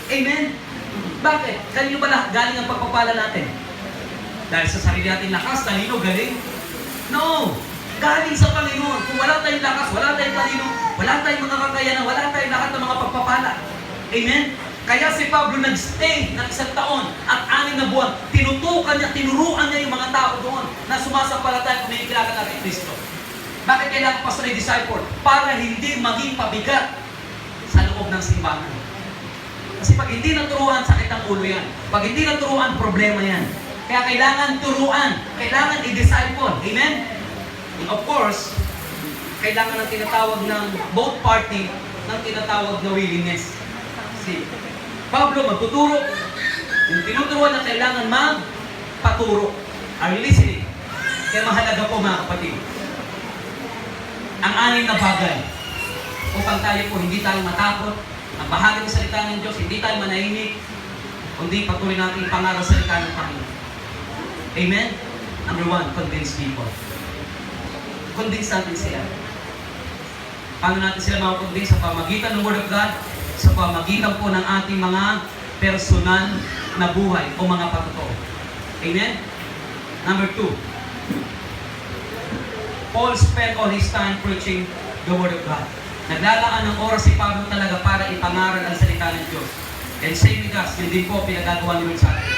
A: Amen? Bakit? Kanino ba galing ang pagpapala natin? Dahil sa sarili natin lakas, talino, galing? No! Galing sa Panginoon. Kung wala tayong lakas, wala tayong talino, wala tayong mga kakayanan, wala tayong lahat ng mga pagpapala. Amen? Kaya si Pablo nag-stay ng 1 taon at 6 na buwan. Tinutukan niya, tinuruan niya yung mga tao doon na sumasampalataya kung may kilala natin Kristo. Bakit kailangan pa sa disciple? Para hindi maging pabigat sa loob ng simbahan. Kasi pag hindi naturuan, sakit ang ulo yan. Pag hindi naturuan, problema yan. Kaya kailangan turuan, kailangan i-disciple. Amen? And of course, kailangan ng tinatawag ng both party ng tinatawag na willingness. Si Pablo magtuturo. Yung tinuturuan na kailangan magpaturo. Are you listening? Kaya mahalaga po mga kapatid. Ang 6 na bagay upang tayo po hindi tayo matakot ang bahagi ng salita ng Diyos, hindi tayo manahimik, kundi patuloy natin ipangaral sa salita ng Panginoon. Amen? Number 1, convince people. Convince natin sila. Paano natin sila makakonvince? Sa pamagitan ng Word of God, sa pamagitan po ng ating mga personal na buhay o mga patotoo. Amen? Number 2, Paul spent all his time preaching the Word of God. Naglalaan ng oras si Pablo talaga para ipangaral ang salita ng Diyos. And same with us, yun din po pinagagawa ni Lord sa atin.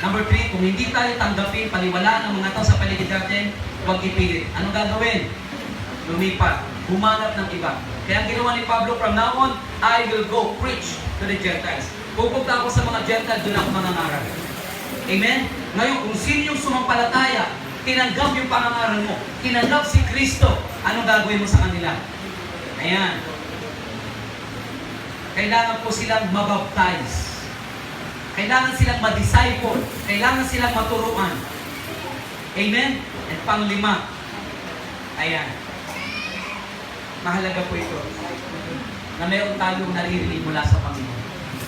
A: Number 3, kung hindi tayo tanggapin, paniwalaan ng mga tao sa paligid natin, huwag ipilit. Anong gagawin? Lumipat. Humanap ng iba. Kaya ang ginawa ni Pablo, from now on, I will go preach to the Gentiles. Pupunta ako sa mga Gentiles, doon ako mangangaral. Amen? Ngayon, kung sino yung sumampalataya, tinanggap yung pangangaral mo, tinanggap si Kristo, anong gagawin mo sa kanila? Ayan. Kailangan po silang mabaptize. Kailangan silang ma-disciple. Kailangan silang maturuan. Amen? At panglima, ayan. Mahalaga po ito na mayroon tayong naririnig mula sa Panginoon.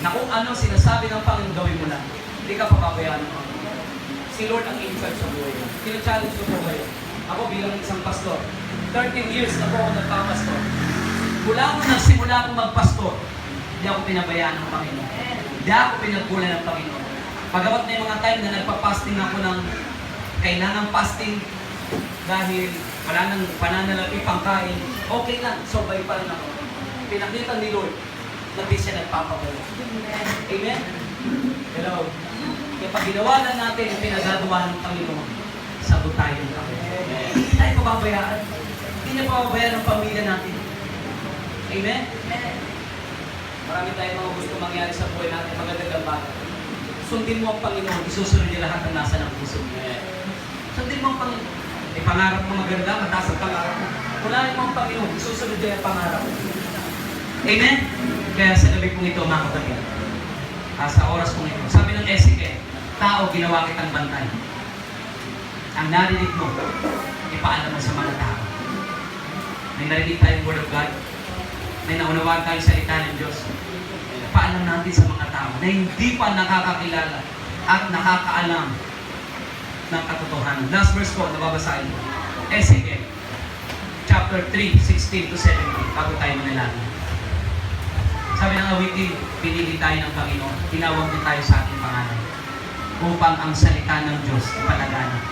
A: Na kung ano sinasabi ng Panginoon, gawin mo lang. Hindi ka papabayaan ng Panginoon. Si Lord ang in-charge sa buhay mo. Kino-challenge ko po kayo. Ako bilang isang pastor, 13 years na po ako nagpapastor. Mula nung nagsimula akong magpastor, hindi ako pinabayaan ng Panginoon. Hindi ako pinagkulan ng Panginoon. Pagamat may mga time na nagpa-fasting ako ng kailangan fasting dahil wala nang pananalapi pangkain, okay lang, survive pa rin ako. Pinakita ni Lord na di siya nagpapabaya. Amen? Hello? Kaya pag ginawa lang natin ang pinagagawa ng Panginoon, sagot tayo ng Panginoon. Hindi tayo pababayaan. Hindi niya pababayaan ng pamilya natin. Amen? Marami tayong mga gusto mangyari sa buhay natin, magandang bagay. Sundin mo ang Panginoon, isusunod niya lahat ng nasa ng puso mo. Sundin mo ang Panginoon. May pangarap mo maganda, mataas ang pangarap mo. Kunahin mo ang Panginoon, isusunod niya ang pangarap mo. Amen? Kaya sa gabi pong ito, mga kapatid, sa oras pong ito, sabi ng Ezekiel, tao, ginawa kitang bantay. Ang narinig mo, ipaalam mo sa mga tao. May narinig tayong Word of God, may naunawaan tayong salita ng Diyos. Ipaalam natin sa mga tao na hindi pa nakakakilala at nakakaalam ng katotohanan. Last verse po, nababasahin ko. Ezekiel, chapter 3, 16 to 17, bago tayo manalangin. Sabi ng awitin, pinili tayo ng Panginoon, tinawag din tayo sa ating pangalan upang ang salita ng Diyos ipalaganap.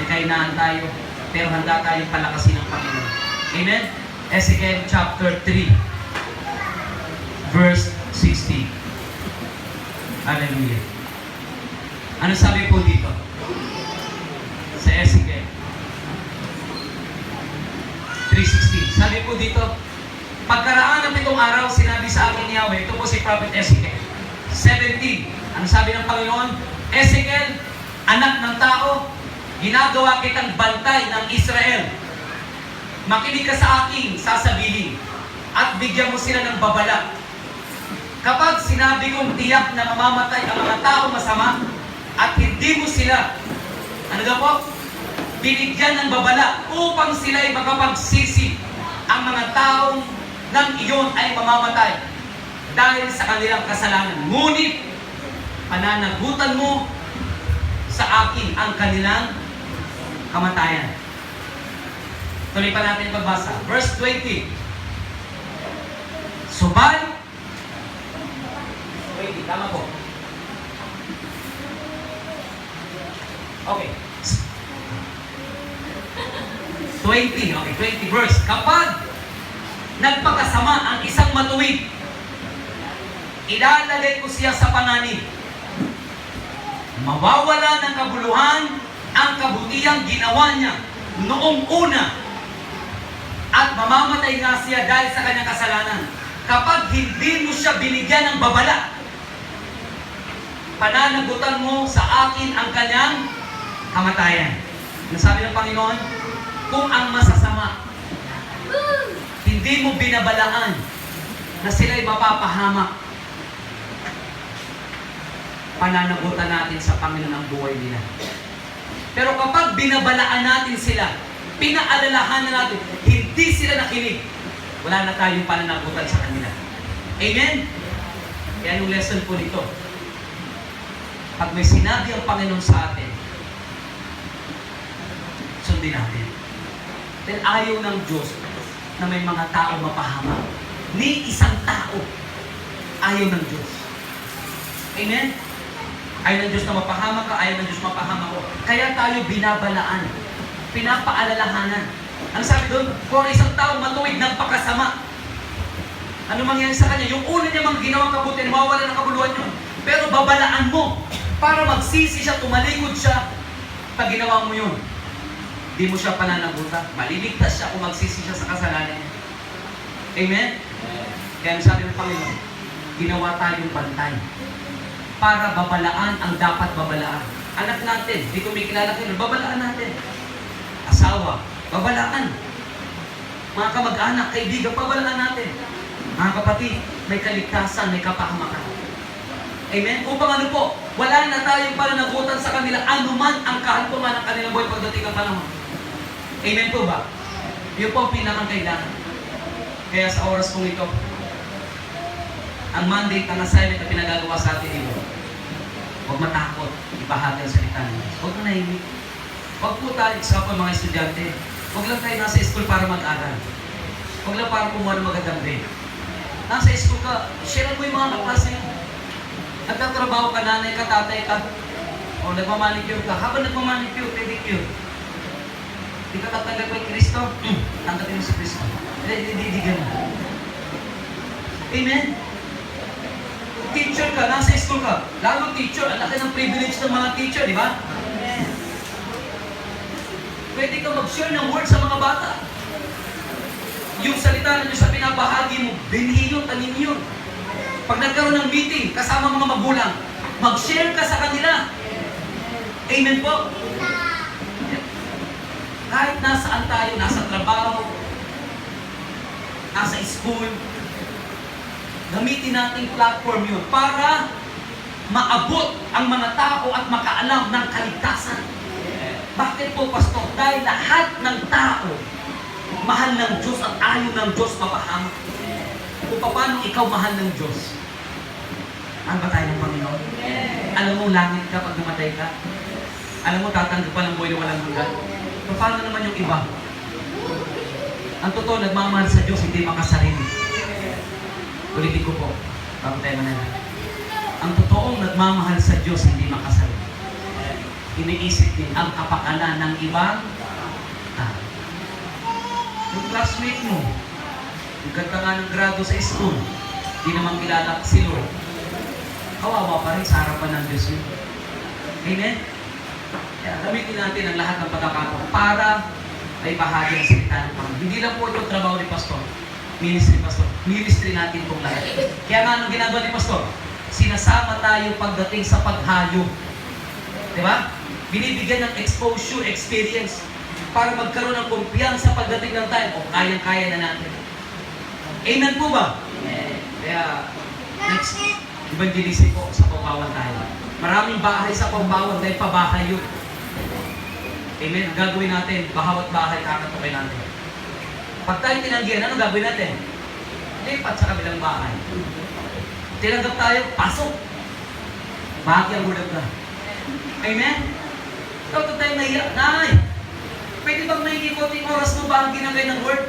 A: May kainaan tayo, pero handa tayong palakasin ng Panginoon. Amen? Ezekiel chapter 3, verse 16. Hallelujah. Ano sabi po dito? Sa Ezekiel 3:16. Sabi po dito, pagkaraan ng 7 araw, sinabi sa akin ni Yahweh, ito po si Prophet Ezekiel. 17. Ano sabi ng Panginoon? Ezekiel, anak ng tao, ginagawa kitang bantay ng Israel. Makinig ka sa aking sasabihin at bigyan mo sila ng babala. Kapag sinabi kong tiyak na mamamatay ang mga tao masama at hindi mo sila, ano daw po? Binigyan ng babala upang sila ay makapagsisi, ang mga taong nang iyon ay mamamatay dahil sa kanilang kasalanan. Ngunit, pananagutan mo sa akin ang kanilang kamatayan. Tuloy pa natin pagbasa. Verse 20. Subalit, 20, tama po. Okay. 20, okay, 20 verse. Kapag nagpakasama ang isang matuwid, ilalagay ko siya sa panganib. Mawawala ng kabuluhan ang kabutihang ginawa niya noong una at mamamatay nga siya dahil sa kanyang kasalanan. Kapag hindi mo siya binigyan ng babala, pananagutan mo sa akin ang kanyang kamatayan. Nasabi ng Panginoon, kung ang masasama, hindi mo binabalaan na sila'y mapapahamak, pananagutan natin sa Panginoon ang buhay nila. Pero kapag binabalaan natin sila, pinaalalahan na natin, hindi sila nakinig, wala na tayong pananagutan sa kanila. Amen? Kaya yung lesson po nito, pag may sinabi ang Panginoon sa atin, sundin natin. Dahil ayaw ng Diyos na may mga tao mapahamak. Ni isang tao, ayaw ng Diyos. Amen? Ayaw ng Diyos na mapahamak ka, ayaw ng Diyos mapahamak ko. Kaya tayo binabalaan, pinapaalalahanan. Ano sabi doon? Kung isang tao matuwid ng pakasama, ano mangyayari sa kanya? Yung una niya mga ginawang kabutihan, mawawala ng kabuluhan yun. Pero babalaan mo para magsisi siya, tumalikod siya. Pag ginawa mo yun, di mo siya pananagutan. Maliligtas siya kung magsisi siya sa kasalanan niya. Amen? Kaya sabi ng Panginoon, ginawa tayong bantay para babalaan ang dapat babalaan. Anak natin, di kumikilala kayo, babalaan natin. Asawa, babalaan. Mga kamag-anak, kaibigan, babalaan natin. Mga kapatid, may kaligtasan, may kapahamakan. Amen? Upang ano po, wala na tayong pananagutan sa kanila, anuman ang kahantungan ng kanilang buhay pagdating ng panahon. Amen po ba? Yun po ang pinakang kailangan. Kaya sa oras kong ito, ang mandate, ang assignment na pinagagawa sa atin ito, huwag matakot, ibahagi ang salita ng Diyos. Huwag manahimik. Huwag po tayo, isa po mga estudyante, huwag lang tayo nasa school para mag-aral. Huwag lang para kumuha ng magandang grade. Nasa school ka, share mo yung mga kaklase mo. Nagtatrabaho ka, nanay ka, tatay ka, o nagmamanicure ka. Habang nagmamanicure, pedicure, di ka tatanggap kay Kristo, tanggapin mo si Kristo. Dididigan mo. Amen? Teacher ka, nasa school ka. Lalo teacher, ang laki ng privilege ng mga teacher, di ba? Amen. Pwede ka mag-share ng word sa mga bata. Yung salita na nyo sa pinabahagi mo, binhi yun, tanim yun. Pag nagkaroon ng meeting, kasama mga magulang, mag-share ka sa kanila. Amen po? Kahit nasaan tayo, nasa trabaho, nasa school, gamitin natin platform yun para maabot ang mga tao at makaalam ng kaligtasan. Bakit po, Pastor? Dahil lahat ng tao mahal ng Diyos at ayaw ng Diyos mapahamak. Kung paano ikaw mahal ng Diyos. Ano ba tayo ng Panginoon? Alam mo, langit ka pag namatay ka. Alam mo, tatanggapan ng buhay na walang hanggan. Paano naman yung iba? Ang totoo, nagmamahal sa Diyos, hindi makasarili. Ulitin ko po, bago tayo manala. Ang totoong nagmamahal sa Diyos, hindi makasarili. Iniisip din ang kapakanan ng ibang tao. Yung classmate mo, yung ganda nga ng grado sa school, di naman kilala si Lord. Kawawa pa rin sa harapan ng Diyos yun. Amen? Kaya gamitin natin ang lahat ng pagkakataon para ay bahagi ang salita ng Panginoon. Hindi lang po ito trabaho ni Pastor. Ministry, Pastor. Ministry natin itong lahat. Kaya nga anong ginagawa ni Pastor? Sinasama tayo pagdating sa paghayo. Diba? Binibigyan ng exposure, experience para magkaroon ng kumpiyansa pagdating ng time. O, kayang-kaya na natin. Amen po ba? Kaya, next, evangelism po sa Pampawan tayo. Maraming bahay sa Pampawan dahil pabahay yun. Amen? Ang gagawin natin, bawat bahay kakatukin natin. Pag tayo tinanggihan, ano gagawin natin? Lipat sa kabilang bahay. Tinanggap tayo, pasok. Bahagi ang word of God. Amen? Ikaw tayo nahiya. Nay, pwede bang naikikot yung oras mo bahagi na kayo ng word?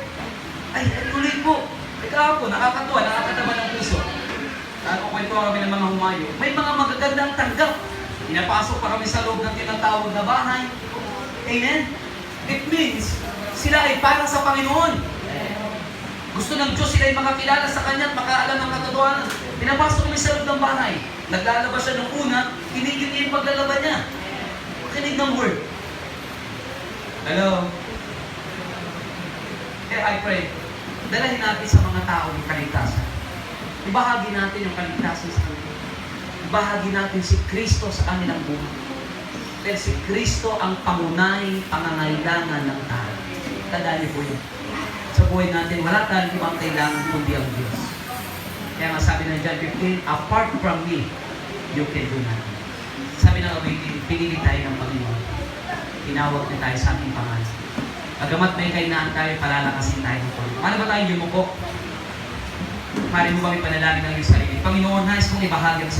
A: Ay, tuloy po. Ikaw po, nakakatuwa, nakakataba ng puso. Kwento kami ng mga humayo. May mga magagandang tanggap. Pinapasok pa kami sa loob ng tinatawag na bahay. Amen? It means, sila ay para sa Panginoon. Gusto ng Diyos sila ay makakilala sa Kanya at makaalam ng katotohanan. Pinapasok kami sa loob ng bahay. Naglalabas siya nung una, tinigil niya yung paglalaban niya. Makinig ng word. Hello? Kaya I pray, dalahin natin sa mga tao yung kaligtasan. Ibahagi natin yung kaligtasan sa kanila. Ibahagi natin si Kristo sa kanilang buhay. Dahil si Kristo ang pangunahing pangangailangan ng tao. Tandaan niyo po yun. Sa buhay natin, wala tayong ibang kailangan kundi ang Diyos. Kaya nga sabi ng John 15, apart from me, you can do nothing. Sabi ng awitin, pinili tayo ng Panginoon. Tinawag na tayo sa ating pangalan. Agamat may kainaan tayo, palalakasin tayo ng Panginoon. Paano ba tayo yumuko? Pari mo bang ipanalangin ng iyong sarili? Panginoon, nais kong ibahagi ang